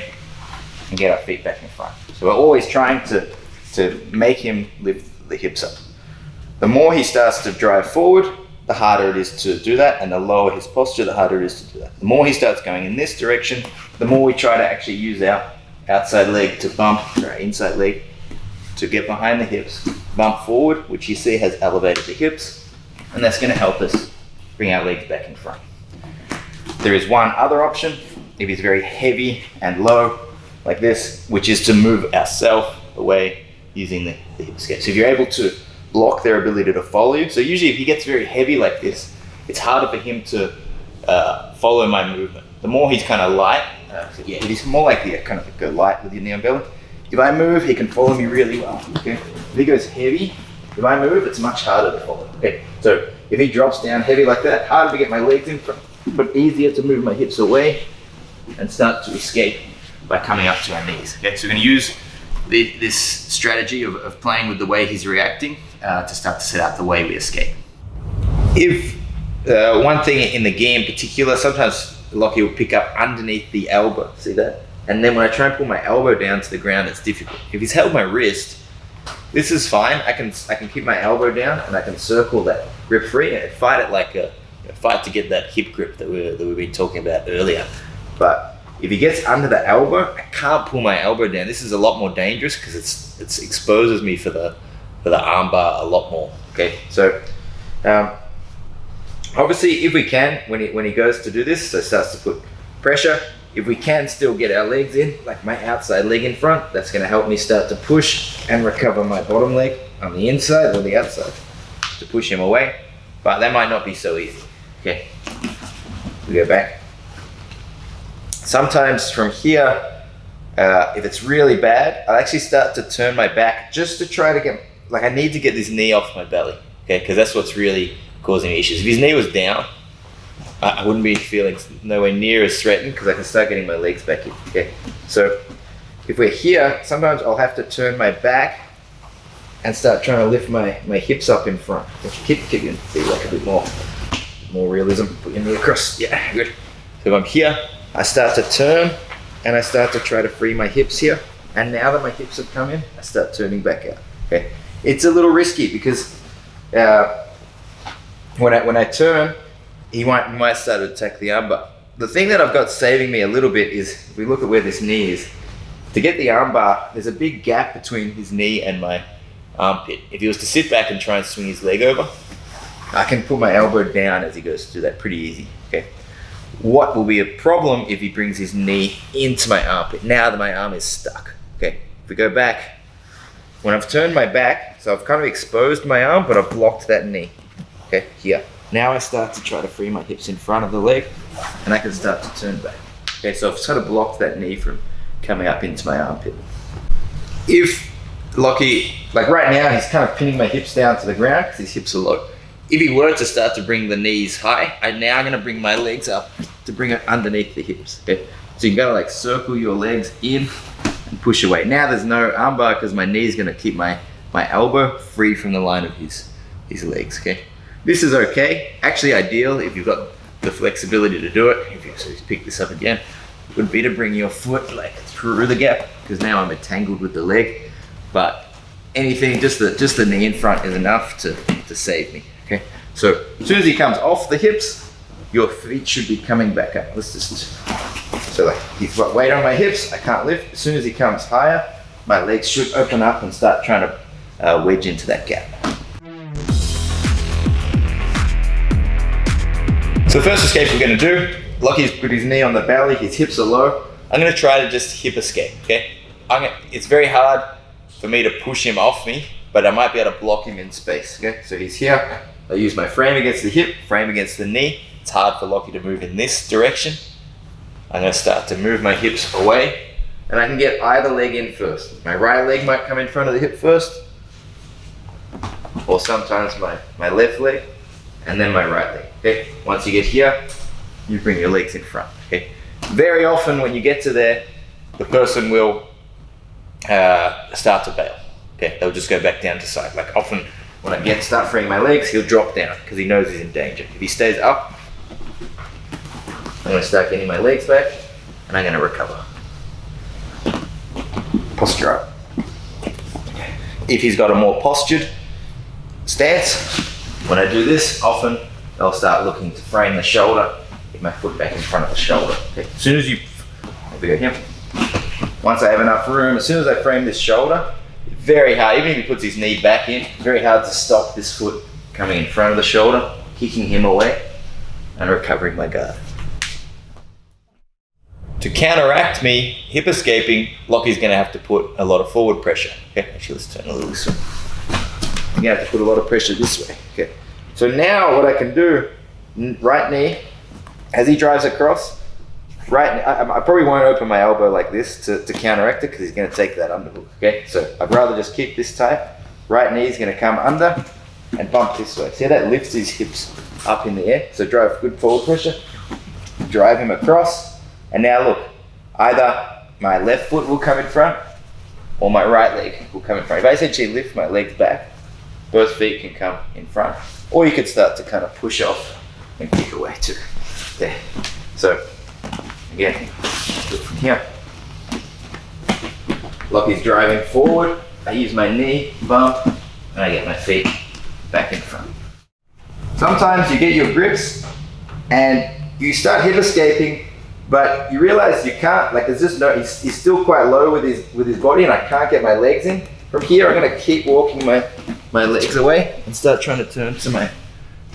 and get our feet back in front. So we're always trying to make him lift the hips up. The more he starts to drive forward, the harder it is to do that, and the lower his posture, the harder it is to do that. The more he starts going in this direction, the more we try to actually use our outside leg to bump, or our inside leg to get behind the hips, bump forward, which you see has elevated the hips, and that's going to help us bring our legs back in front. There is one other option, if he's very heavy and low, like this, which is to move ourselves away using the hip escape. So if you're able to block their ability to follow you, so usually if he gets very heavy like this, it's harder for him to follow my movement. The more he's kind of light, if he's more likely to kind of go light with your knee on belly. If I move, he can follow me really well. Okay. If he goes heavy, if I move, it's much harder to follow. Okay. So if he drops down heavy like that, harder to get my legs in front, but easier to move my hips away and start to escape by coming up to our knees. Okay, so we're going to use this strategy of playing with the way he's reacting to start to set out the way we escape. If one thing in the gi in particular, sometimes Lockie will pick up underneath the elbow, see that? And then when I try and pull my elbow down to the ground, it's difficult. If he's held my wrist, this is fine. I can keep my elbow down and I can circle that grip free and fight it like a fight to get that hip grip that we've been talking about earlier. But if he gets under the elbow, I can't pull my elbow down. This is a lot more dangerous because it exposes me for the arm bar a lot more. Okay, so obviously if we can, when he goes to do this, so starts to put pressure, if we can still get our legs in, like my outside leg in front, that's gonna help me start to push and recover my bottom leg on the inside or the outside to push him away. But that might not be so easy. Okay, we go back. Sometimes from here, if it's really bad, I'll actually start to turn my back just to try to get, like I need to get this knee off my belly, okay? Because that's what's really causing me issues. If his knee was down, I wouldn't be feeling nowhere near as threatened because I can start getting my legs back in, okay? So if we're here, sometimes I'll have to turn my back and start trying to lift my hips up in front. Keep it, see like a bit more realism. Put your knee across, yeah, good. So if I'm here, I start to turn and I start to try to free my hips here. And now that my hips have come in, I start turning back out, okay? It's a little risky because when I turn, he might start to attack the armbar. The thing that I've got saving me a little bit is, if we look at where this knee is, to get the armbar, there's a big gap between his knee and my armpit. If he was to sit back and try and swing his leg over, I can put my elbow down as he goes to do that pretty easy, okay? What will be a problem if he brings his knee into my armpit? Now that my arm is stuck, okay? If we go back, when I've turned my back, so I've kind of exposed my arm, but I've blocked that knee, okay, here. Now I start to try to free my hips in front of the leg, and I can start to turn back. Okay, so I've sort of blocked that knee from coming up into my armpit. If Lockie, like right now, he's kind of pinning my hips down to the ground because his hips are low. If he were to start to bring the knees high, I'm now gonna bring my legs up to bring it underneath the hips, okay? So you gotta like circle your legs in and push away. Now there's no armbar because my knee is gonna keep my elbow free from the line of his legs, okay? This is okay, actually ideal if you've got the flexibility to do it. If you pick this up again, would be to bring your foot like through the gap because now I'm entangled with the leg. But anything, just the knee in front is enough to save me, okay? So as soon as he comes off the hips, your feet should be coming back up. Let's just, so like he's got weight on my hips, I can't lift. As soon as he comes higher, my legs should open up and start trying to wedge into that gap. So the first escape we're gonna do, Lockie's put his knee on the belly, his hips are low. I'm gonna try to just hip escape, okay? It's very hard for me to push him off me, but I might be able to block him in space, okay? So he's here, I use my frame against the hip, frame against the knee. It's hard for Lockie to move in this direction. I'm gonna start to move my hips away, and I can get either leg in first. My right leg might come in front of the hip first, or sometimes my left leg, and then my right leg, okay? Once you get here, you bring your legs in front, okay? Very often when you get to there, the person will start to bail, okay? They'll just go back down to side. Like often when I start freeing my legs, he'll drop down because he knows he's in danger. If he stays up, I'm gonna start getting my legs back and I'm gonna recover. Posture up. Okay. If he's got a more postured stance, when I do this, often they'll start looking to frame the shoulder, get my foot back in front of the shoulder. Okay. As soon as you, there we go here. Once I have enough room, as soon as I frame this shoulder, very hard, even if he puts his knee back in, very hard to stop this foot coming in front of the shoulder, kicking him away, and recovering my guard. To counteract me hip escaping, Lockie's gonna have to put a lot of forward pressure. Okay, actually let's turn a little this way. I'm gonna have to put a lot of pressure this way. Okay. So now what I can do, right knee, as he drives across, right knee, I probably won't open my elbow like this to counteract it because he's gonna take that underhook. Okay, so I'd rather just keep this tight. Right knee is gonna come under and bump this way. See how that lifts his hips up in the air? So drive good forward pressure, drive him across. And now look, either my left foot will come in front or my right leg will come in front. If I essentially lift my legs back, both feet can come in front. Or you could start to kind of push off and kick away too. There. So, again, look from here. Lockie's driving forward. I use my knee, bump, and I get my feet back in front. Sometimes you get your grips and you start hip escaping, but you realize you can't, like there's just no, he's still quite low with his body and I can't get my legs in. From here, I'm gonna keep walking my legs away and start trying to turn to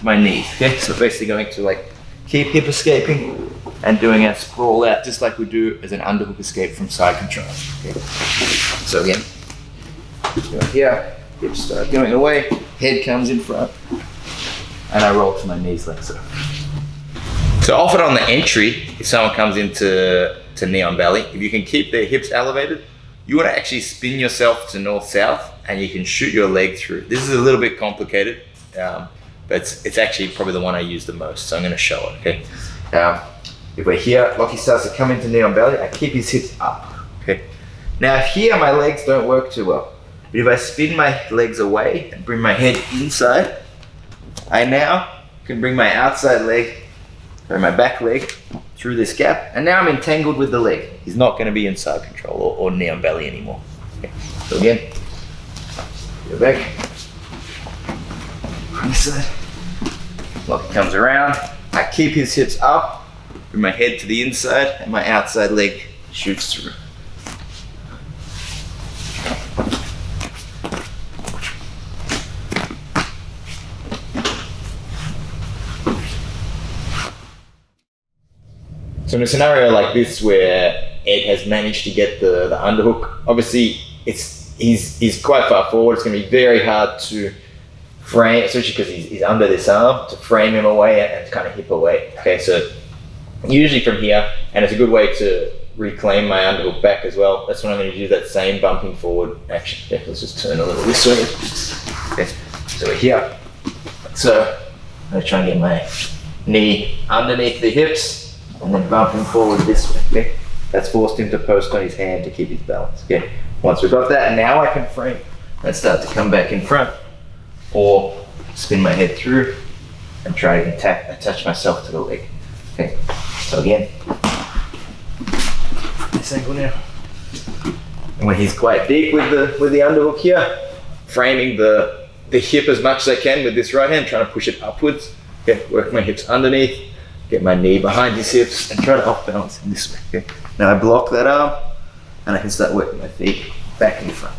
my knees, okay? So basically going to like keep hip escaping and doing a sprawl out just like we do as an underhook escape from side control. Okay. So again, going here, hips start going away, head comes in front, and I roll to my knees like so. So often on the entry, if someone comes into knee on belly, if you can keep their hips elevated, you want to actually spin yourself to north-south and you can shoot your leg through. This is a little bit complicated, but it's actually probably the one I use the most, so I'm going to show it, okay? If we're here, Lockie starts to come into knee on belly, I keep his hips up, okay? Now here my legs don't work too well, but if I spin my legs away and bring my head inside, I now can bring my outside leg, or my back leg, through this gap, and now I'm entangled with the leg. He's not going to be in side control or knee on belly anymore. Okay. So again, go back, this side, Lockie comes around, I keep his hips up, bring my head to the inside, and my outside leg shoots through. So in a scenario like this where Ed has managed to get the underhook, obviously he's quite far forward. It's going to be very hard to frame, especially because he's under this arm, to frame him away and kind of hip away. Okay, so usually from here, and it's a good way to reclaim my underhook back as well. That's when I'm going to do that same bumping forward action. Okay, let's just turn a little this way. Okay, so we're here. So I'm going to try and get my knee underneath the hips, and then bumping forward this way, okay? That's forced him to post on his hand to keep his balance, okay? Once we've got that, now I can frame and start to come back in front, or spin my head through and try to attach myself to the leg, okay? So again, this angle now. And when he's quite deep with the underhook here, framing the hip as much as I can with this right hand, trying to push it upwards, okay? Work my hips underneath, get my knee behind his hips and try to off balance in this way, okay? Now I block that arm and I can start working my feet back in front.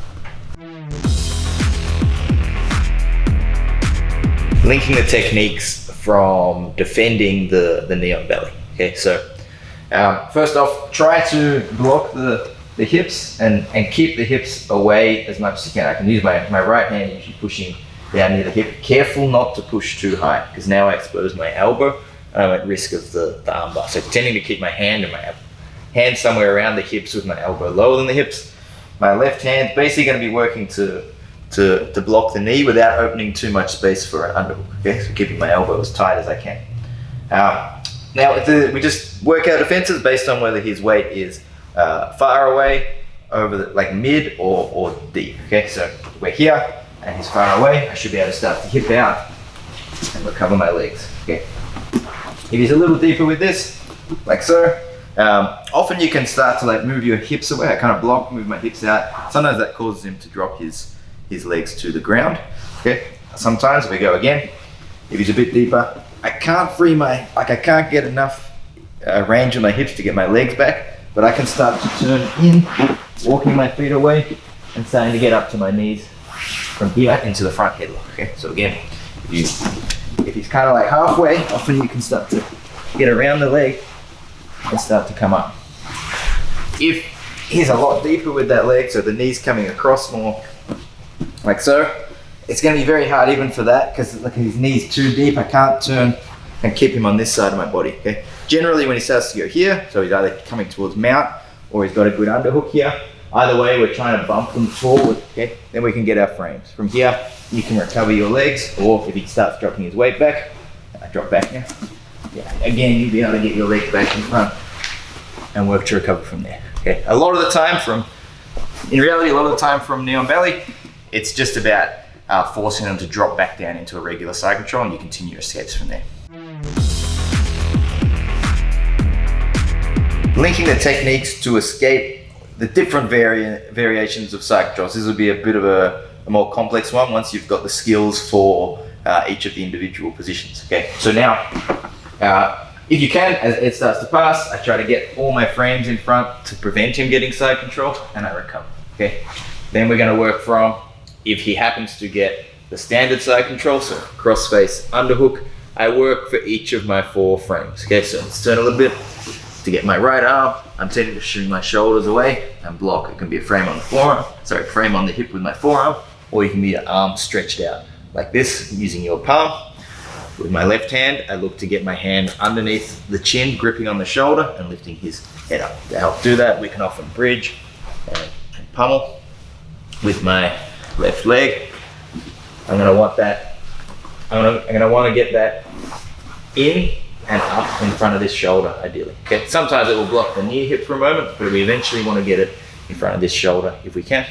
Linking the techniques from defending the knee on belly, okay? So first off, try to block the hips and keep the hips away as much as you can. I can use my right hand usually pushing down near the hip. Careful not to push too high because now I expose my elbow. I'm at risk of the arm bar. So tending to keep my hand and my hand somewhere around the hips with my elbow lower than the hips. My left hand's basically going to be working to block the knee without opening too much space for an underhook. Okay, so keeping my elbow as tight as I can. Now we just work out defenses based on whether his weight is far away, over like mid or deep. Okay, so we're here and he's far away. I should be able to start to hip out and recover my legs. Okay. If he's a little deeper with this, like so, often you can start to like move your hips away. I kind of block, move my hips out. Sometimes that causes him to drop his legs to the ground. Okay. Sometimes if we go again, if he's a bit deeper, I can't I can't get enough range on my hips to get my legs back, but I can start to turn in, walking my feet away and starting to get up to my knees from here into the front headlock. Okay. So again, if he's kind of like halfway, often you can start to get around the leg and start to come up. If he's a lot deeper with that leg, so the knee's coming across more, like so, it's going to be very hard even for that because look, his knee's too deep. I can't turn and keep him on this side of my body. Okay. Generally, when he starts to go here, so he's either coming towards mount or he's got a good underhook here. Either way, we're trying to bump them forward. Okay. Then we can get our frames. From here, you can recover your legs, or if he starts dropping his weight back, I drop back now. Yeah, again, you'll be able to get your legs back in front and work to recover from there. Okay, in reality, a lot of the time from knee on belly, it's just about forcing them to drop back down into a regular side control and you continue your escapes from there. Linking the techniques to escape the different variations of side controls. This will be a bit of a more complex one once you've got the skills for each of the individual positions. Okay, so now if you can, as it starts to pass, I try to get all my frames in front to prevent him getting side control and I recover. Okay, then we're going to work from, if he happens to get the standard side control, so cross face underhook, I work for each of my 4 frames. Okay, so let's turn a little bit. to get my right arm, I'm tending to swing my shoulders away and block. It can be a frame on the forearm, frame on the hip with my forearm, or you can be your arm stretched out like this using your palm. With my left hand, I look to get my hand underneath the chin, gripping on the shoulder and lifting his head up. To help do that, we can often bridge and pummel. With my left leg, I'm gonna want that, I'm gonna want to get that in and up in front of this shoulder, ideally. Okay. Sometimes it will block the near hip for a moment, but we eventually want to get it in front of this shoulder if we can.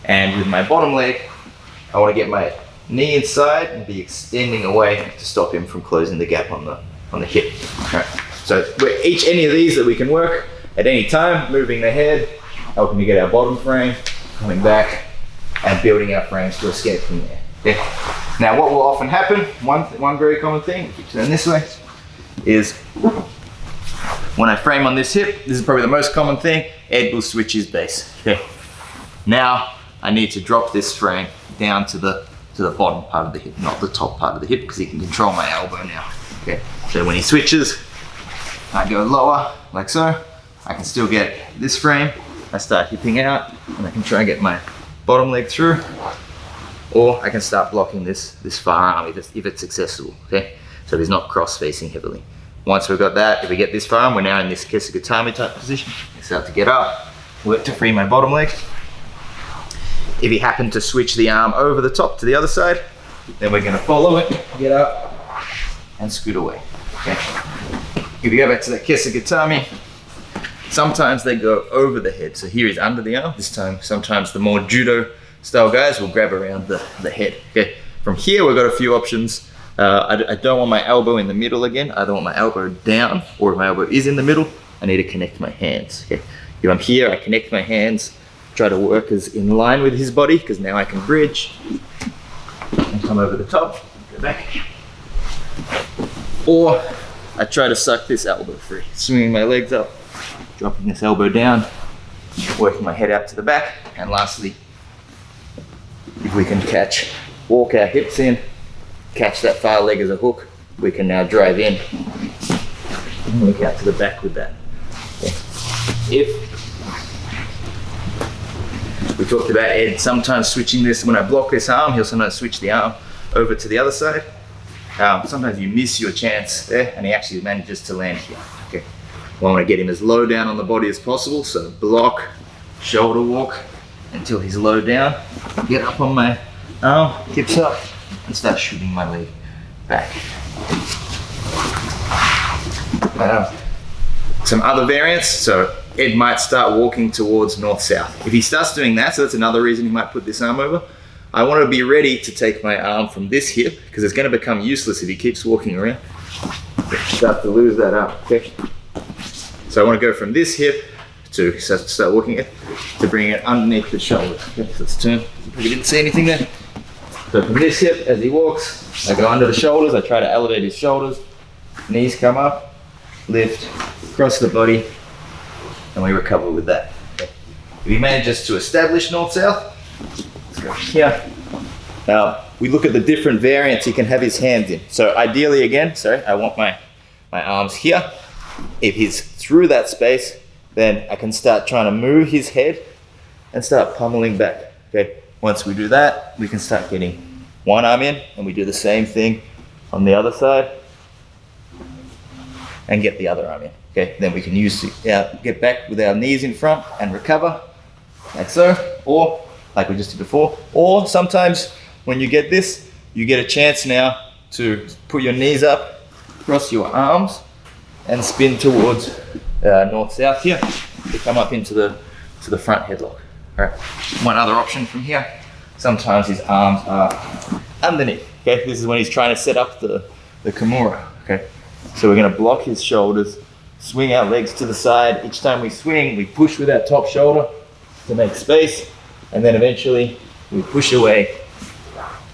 And with my bottom leg, I want to get my knee inside and be extending away to stop him from closing the gap on the hip. Right. So any of these that we can work at any time, moving the head, helping to get our bottom frame, coming back, and building our frames to escape from there. Okay. Now, what will often happen, one very common thing, if you turn this way, is when I frame on this hip, this is probably the most common thing, Ed will switch his base. Okay. Now, I need to drop this frame down to the bottom part of the hip, not the top part of the hip, because he can control my elbow now. Okay. So when he switches, I go lower, like so. I can still get this frame. I start hipping out, and I can try and get my bottom leg through, or I can start blocking this far arm if it's accessible. Okay. So he's not cross-facing heavily. Once we've got that, if we get this far arm, we're now in this Kesugatami type position. I start to get up, work to free my bottom leg. If he happened to switch the arm over the top to the other side, then we're gonna follow it, get up, and scoot away. Okay. If you go back to that Kesugatami, sometimes they go over the head. So here he's under the arm. This time, sometimes the more judo style guys will grab around the head. Okay. From here, we've got a few options. I don't want my elbow in the middle again. I don't want my elbow down, or if my elbow is in the middle, I need to connect my hands. Okay. If I'm here, I connect my hands, try to work as in line with his body, because now I can bridge and come over the top, go back. Or I try to suck this elbow free, swinging my legs up, dropping this elbow down, working my head out to the back, and lastly, if we can walk our hips in, catch that far leg as a hook, we can now drive in and work out to the back with that. Okay. If we talked about Ed sometimes switching this, when I block this arm, he'll sometimes switch the arm over to the other side. Sometimes you miss your chance there, and he actually manages to land here. Okay. Well, I want to get him as low down on the body as possible, so block, shoulder walk until he's low down. Get up on my arm, hips up, and start shooting my leg back. Some other variants, so Ed might start walking towards north-south. If he starts doing that, so that's another reason he might put this arm over, I want to be ready to take my arm from this hip, because it's going to become useless if he keeps walking around. Start to lose that arm, okay? So I want to go from this hip to start walking it, to bring it underneath the shoulder. Okay, so let's turn. You probably didn't see anything there. So from this hip, as he walks, I go under the shoulders, I try to elevate his shoulders, knees come up, lift, cross the body, and we recover with that. Okay. If he manages to establish north-south, let's go here. Now, we look at the different variants he can have his hands in. So ideally, again, I want my arms here. If he's through that space, then I can start trying to move his head and start pummeling back. Okay. Once we do that, we can start getting one arm in, and we do the same thing on the other side and get the other arm in. Okay, then we can get back with our knees in front and recover, like so, or like we just did before. Or sometimes when you get this, you get a chance now to put your knees up, cross your arms, and spin towards north-south here to come up into the front headlock. All right. One other option from here, sometimes his arms are underneath. Okay, this is when he's trying to set up the Kimura. Okay, so we're going to block his shoulders, swing our legs to the side. Each time we swing, we push with our top shoulder to make space, and then eventually we push away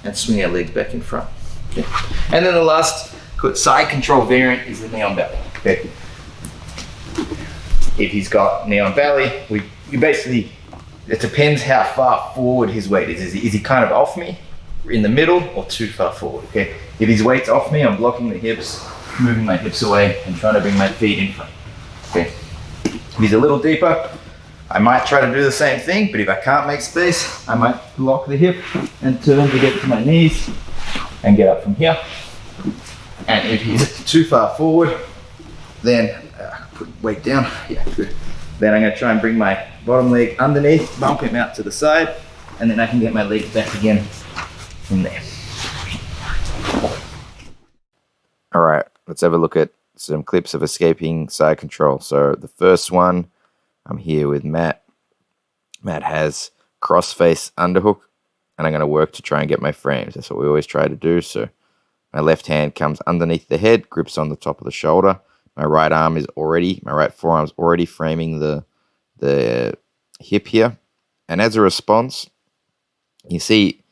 and swing our legs back in front. Okay. And then the last side control variant is the knee on belly. Okay. If he's got knee on belly, you basically, it depends how far forward his weight is. Is he kind of off me, in the middle, or too far forward? Okay. If his weight's off me, I'm blocking the hips, moving my hips away, and trying to bring my feet in front. Okay. If he's a little deeper, I might try to do the same thing, but if I can't make space, I might lock the hip and turn to get to my knees and get up from here. And if he's too far forward, then put weight down. Yeah, good. Then I'm going to try and bring my bottom leg underneath, bump him out to the side, and then I can get my legs back again from there. All right, let's have a look at some clips of escaping side control. So the first one, I'm here with Matt. Matt has cross-face underhook, and I'm going to work to try and get my frames. That's what we always try to do. So my left hand comes underneath the head, grips on the top of the shoulder. My right forearm is already framing the hip here. And as a response, you see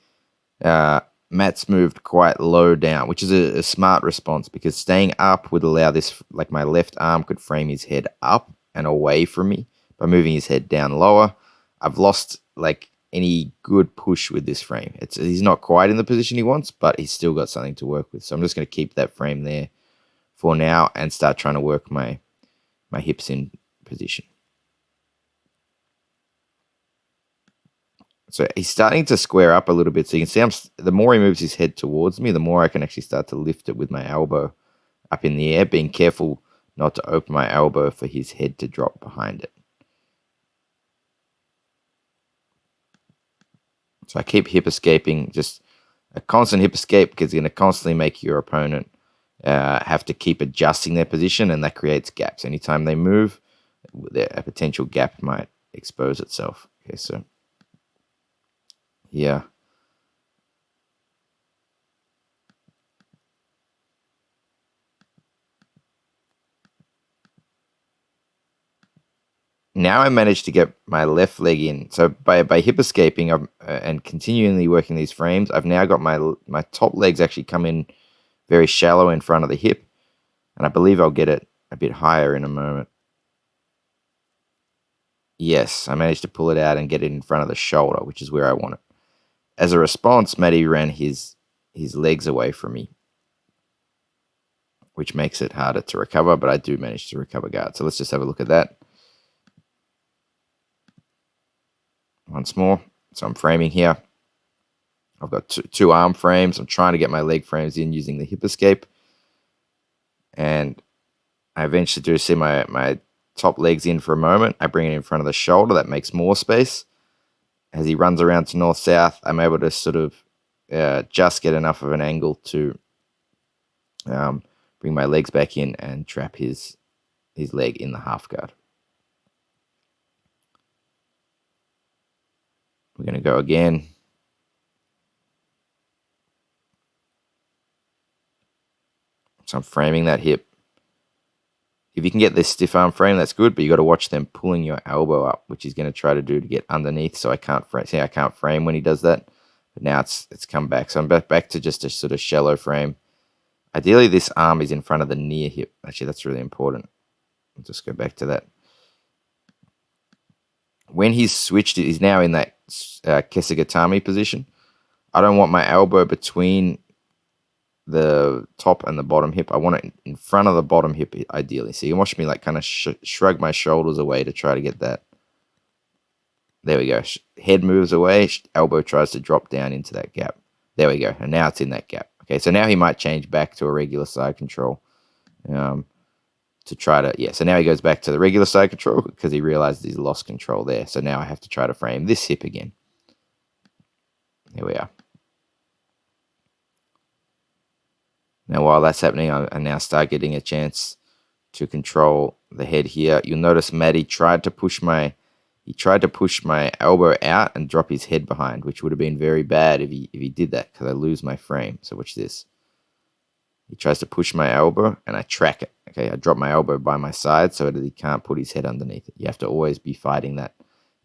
Matt's moved quite low down, which is a smart response, because staying up would allow this, like my left arm could frame his head up and away from me. By moving his head down lower, I've lost like any good push with this frame. He's not quite in the position he wants, but he's still got something to work with. So I'm just going to keep that frame there for now and start trying to work my hips in position. So he's starting to square up a little bit. So you can see the more he moves his head towards me, the more I can actually start to lift it with my elbow up in the air, being careful not to open my elbow for his head to drop behind it. So I keep hip escaping, just a constant hip escape, because it's going to constantly make your opponent have to keep adjusting their position, and that creates gaps. Anytime they move, a potential gap might expose itself. Okay, so yeah. Now I managed to get my left leg in. So by hip escaping and continually working these frames, I've now got my top legs actually come in very shallow in front of the hip. And I believe I'll get it a bit higher in a moment. Yes, I managed to pull it out and get it in front of the shoulder, which is where I want it. As a response, Matty ran his legs away from me, which makes it harder to recover, but I do manage to recover guard. So let's just have a look at that. Once more. So I'm framing here. I've got two arm frames. I'm trying to get my leg frames in using the hip escape. And I eventually do see my top legs in for a moment. I bring it in front of the shoulder. That makes more space. As he runs around to north-south, I'm able to sort of just get enough of an angle to bring my legs back in and trap his leg in the half guard. We're going to go again. So I'm framing that hip. If you can get this stiff arm frame, that's good, but you got to watch them pulling your elbow up, which he's going to try to do to get underneath. So I can't frame. See, I can't frame when he does that. But now it's come back. So I'm back to just a sort of shallow frame. Ideally, this arm is in front of the near hip. Actually, that's really important. I'll just go back to that. When he's switched, he's now in that Kesugatami position. I don't want my elbow between the top and the bottom hip. I want it in front of the bottom hip, ideally. So you can watch me like kind of shrug my shoulders away to try to get that. There we go. Head moves away. Elbow tries to drop down into that gap. There we go. And now it's in that gap. Okay, so now he might change back to a regular side control to try to, yeah. So now he goes back to the regular side control because he realizes he's lost control there. So now I have to try to frame this hip again. Here we are. Now, while that's happening, I now start getting a chance to control the head here. You'll notice Matty tried to push my elbow out and drop his head behind, which would have been very bad if he did that, because I lose my frame. So watch this. He tries to push my elbow, and I track it. Okay, I drop my elbow by my side so that he can't put his head underneath it. You have to always be fighting that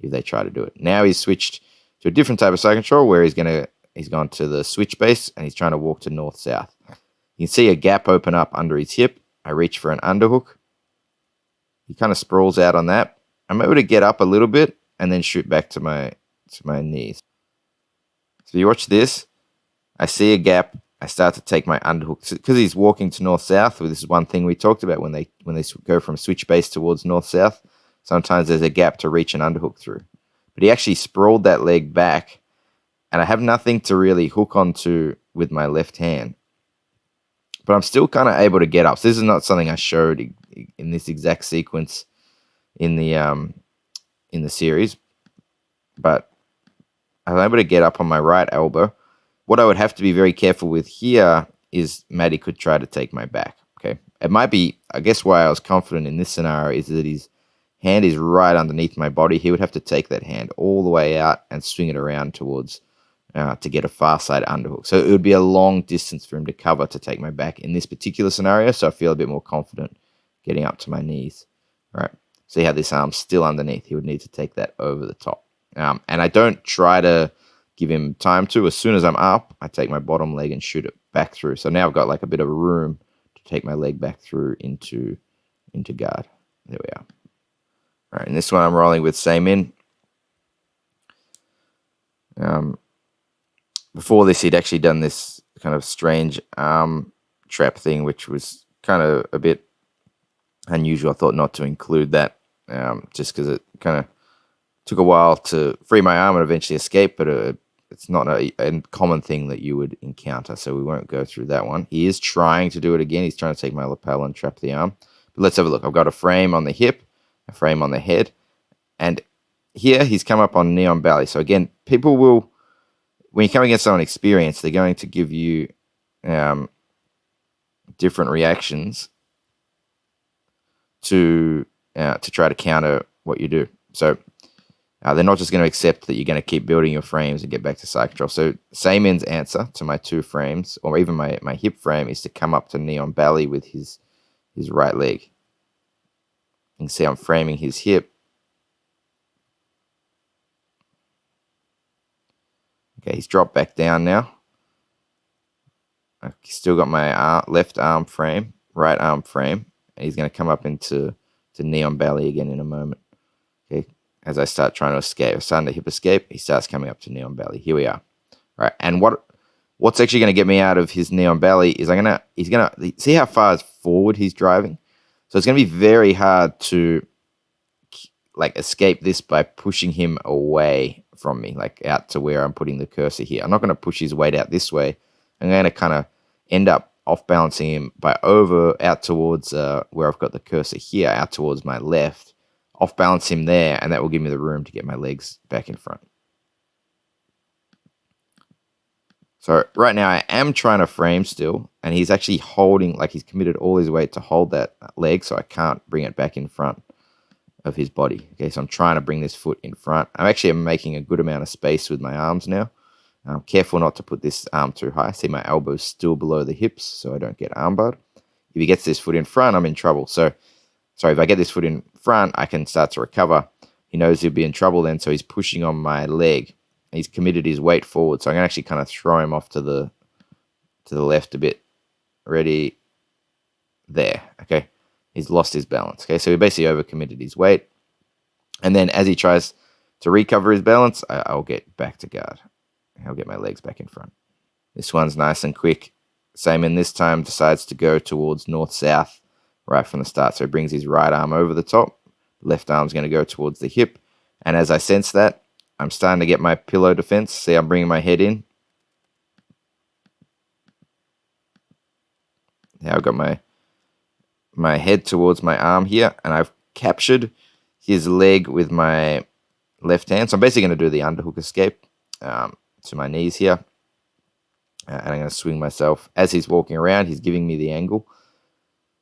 if they try to do it. Now he's switched to a different type of side control where he's gone to the switch base, and he's trying to walk to north-south. You can see a gap open up under his hip. I reach for an underhook. He kind of sprawls out on that. I'm able to get up a little bit and then shoot back to my knees. So if you watch this, I see a gap I start to take my underhook because he's walking to north-south. This is one thing we talked about when they go from switch base towards north-south. Sometimes there's a gap to reach an underhook through. But he actually sprawled that leg back, and I have nothing to really hook onto with my left hand. But I'm still kind of able to get up. So this is not something I showed in this exact sequence in the series, but I'm able to get up on my right elbow. What I would have to be very careful with here is Maddie could try to take my back. Okay, it might be, I guess why I was confident in this scenario is that his hand is right underneath my body. He would have to take that hand all the way out and swing it around towards to get a far side underhook. So it would be a long distance for him to cover to take my back in this particular scenario. So I feel a bit more confident getting up to my knees. All right. See how this arm's still underneath. He would need to take that over the top. And I don't try to give him time to. As soon as I'm up, I take my bottom leg and shoot it back through. So now I've got like a bit of room to take my leg back through into guard. There we are. All right, and this one I'm rolling with same in. Before this, he'd actually done this kind of strange arm trap thing, which was kind of a bit unusual. I thought not to include that just because it kind of took a while to free my arm and eventually escape, but it's not a common thing that you would encounter, so we won't go through that one. He is trying to do it again. He's trying to take my lapel and trap the arm. But let's have a look. I've got a frame on the hip, a frame on the head, and here he's come up on knee on belly. So again, people will, when you come against someone experienced, they're going to give you different reactions to try to counter what you do. So they're not just going to accept that you're going to keep building your frames and get back to side control. So Samen's answer to my two frames, or even my hip frame, is to come up to knee on belly with his right leg. You can see I'm framing his hip. Okay, he's dropped back down now. I've still got my left arm frame, right arm frame, and he's going to come up into knee on belly again in a moment. Okay, as I start trying to escape, I'm starting to hip escape, he starts coming up to knee on belly. Here we are. All right, and what's actually going to get me out of his knee on belly is he's gonna see how far forward he's driving. So it's going to be very hard to like escape this by pushing him away from me, like out to where I'm putting the cursor here. I'm not going to push his weight out this way. I'm going to kind of end up off balancing him by out towards where I've got the cursor here, out towards my left, off balance him there, and that will give me the room to get my legs back in front. So right now I am trying to frame still, and he's actually holding, like he's committed all his weight to hold that leg, so I can't bring it back in front of his body. Okay, so I'm trying to bring this foot in front. I'm actually making a good amount of space with my arms now. I'm careful not to put this arm too high. See my elbow's still below the hips, so I don't get armbarred. If he gets this foot in front, I'm in trouble. So, sorry, if I get this foot in front, I can start to recover. He knows he'll be in trouble then, so he's pushing on my leg. He's committed his weight forward, so I'm going to actually kind of throw him off to the left a bit. Ready? There, okay. He's lost his balance, okay. So he basically overcommitted his weight. And then as he tries to recover his balance, I'll get back to guard. I'll get my legs back in front. This one's nice and quick. Samen this time decides to go towards north-south right from the start. So he brings his right arm over the top. Left arm's going to go towards the hip. And as I sense that, I'm starting to get my pillow defense. See, I'm bringing my head in. Now I've got my head towards my arm here, and I've captured his leg with my left hand. So I'm basically going to do the underhook escape to my knees here. And I'm going to swing myself. As he's walking around, he's giving me the angle.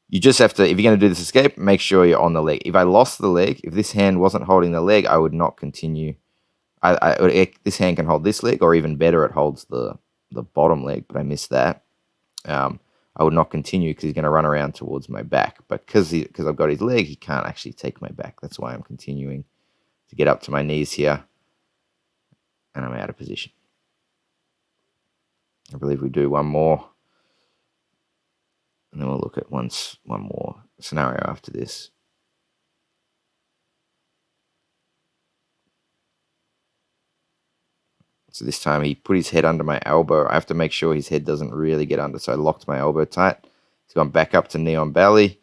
You just have to, if you're going to do this escape, make sure you're on the leg. If I lost the leg, if this hand wasn't holding the leg, I would not continue. This hand can hold this leg, or even better, it holds the bottom leg, but I missed that. I would not continue because he's going to run around towards my back. But because I've got his leg, he can't actually take my back. That's why I'm continuing to get up to my knees here, and I'm out of position. I believe we do one more, and then we'll look at one more scenario after this. So this time he put his head under my elbow. I have to make sure his head doesn't really get under, so I locked my elbow tight. He's gone back up to knee on belly.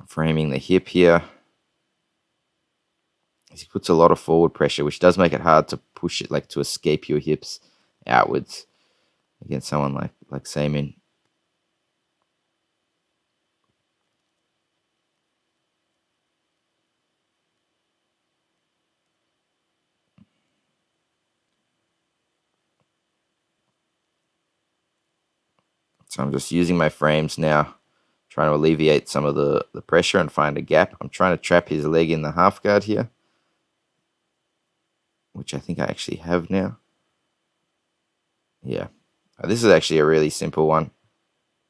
Framing the hip here. He puts a lot of forward pressure, which does make it hard to push it, like to escape your hips outwards against someone like Saemin. So I'm just using my frames now, trying to alleviate some of the pressure and find a gap. I'm trying to trap his leg in the half guard here, which I think I actually have now. Yeah. This is actually a really simple one.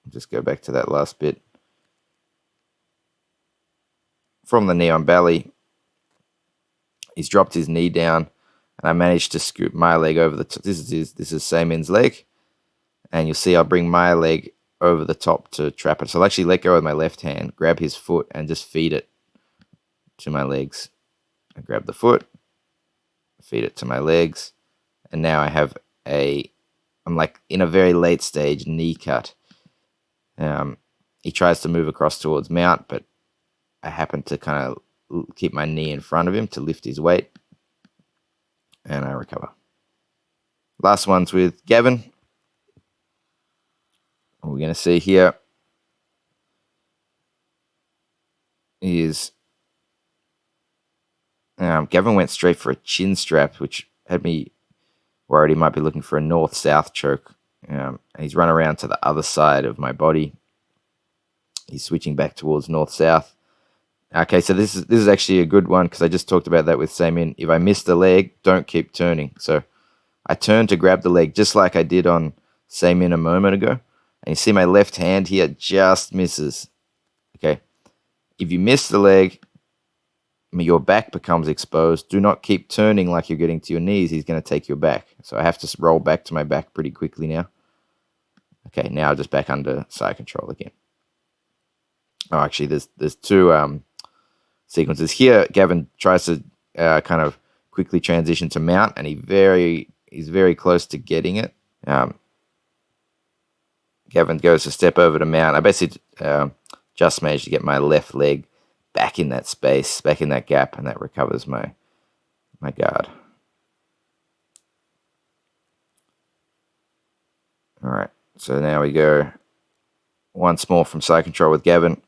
Just go back to that last bit. From the knee on belly, he's dropped his knee down, and I managed to scoop my leg over the top. This is Saemin's leg. And you'll see I'll bring my leg over the top to trap it. So I'll actually let go with my left hand, grab his foot, and just feed it to my legs. I grab the foot, feed it to my legs, and now I have I'm like in a very late stage knee cut. He tries to move across towards mount, but I happen to kind of keep my knee in front of him to lift his weight, and I recover. Last one's with Gavin. What we're going to see here is Gavin went straight for a chin strap, which had me worried he might be looking for a north-south choke. And he's run around to the other side of my body. He's switching back towards north-south. Okay, so this is actually a good one because I just talked about that with Saemin. If I miss the leg, don't keep turning. So I turn to grab the leg just like I did on Saemin a moment ago. And you see my left hand here just misses. Okay. If you miss the leg, your back becomes exposed. Do not keep turning like you're getting to your knees. He's going to take your back. So I have to roll back to my back pretty quickly now. Okay, now just back under side control again. Oh, actually, there's two sequences here. Gavin tries to kind of quickly transition to mount, and he's very close to getting it. Gavin goes to step over to mount. I basically just managed to get my left leg back in that space, back in that gap, and that recovers my guard. All right, so now we go once more from side control with Gavin.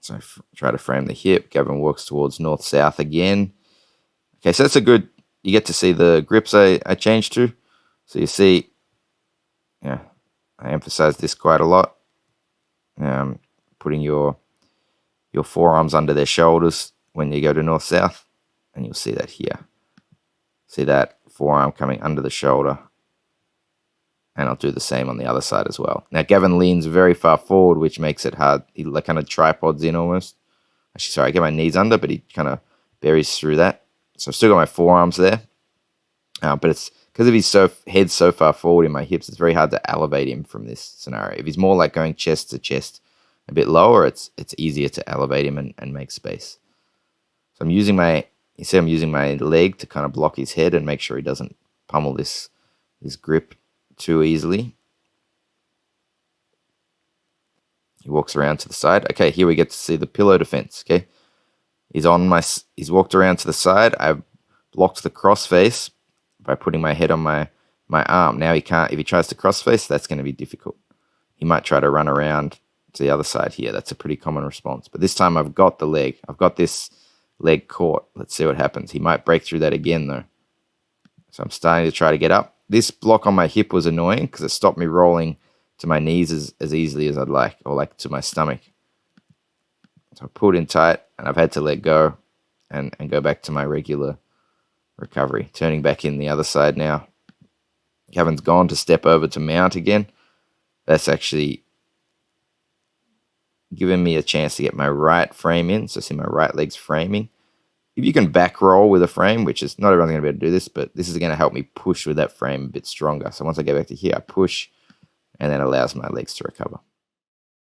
So try to frame the hip. Gavin walks towards north-south again. Okay, so that's a good, you get to see the grips I changed to. So you see, yeah, I emphasize this quite a lot. Putting your forearms under their shoulders when you go to north-south, and you'll see that here. See that forearm coming under the shoulder, and I'll do the same on the other side as well. Now Gavin leans very far forward, which makes it hard. He like kind of tripods in almost. Actually, sorry, I get my knees under, but he kind of buries through that. So I've still got my forearms there, but it's because of his head so far forward in my hips, it's very hard to elevate him from this scenario. If he's more like going chest to chest, a bit lower, it's easier to elevate him and make space. So I'm using my leg to kind of block his head and make sure he doesn't pummel this grip too easily. He walks around to the side. Okay, here we get to see the pillow defense. Okay, he's walked around to the side. I've blocked the crossface by putting my head on my arm. Now he can't. If he tries to crossface, that's going to be difficult. He might try to run around to the other side here. That's a pretty common response. But this time I've got the leg. I've got this leg caught. Let's see what happens. He might break through that again though. So I'm starting to try to get up. This block on my hip was annoying because it stopped me rolling to my knees as easily as I'd like, or like to my stomach. So I pulled in tight and I've had to let go and go back to my regular recovery. Turning back in the other side now. Gavin's gone to step over to mount again. That's actually given me a chance to get my right frame in. So see my right leg's framing. If you can back roll with a frame, which is not everyone's going to be able to do this, but this is going to help me push with that frame a bit stronger. So once I go back to here, I push, and then allows my legs to recover.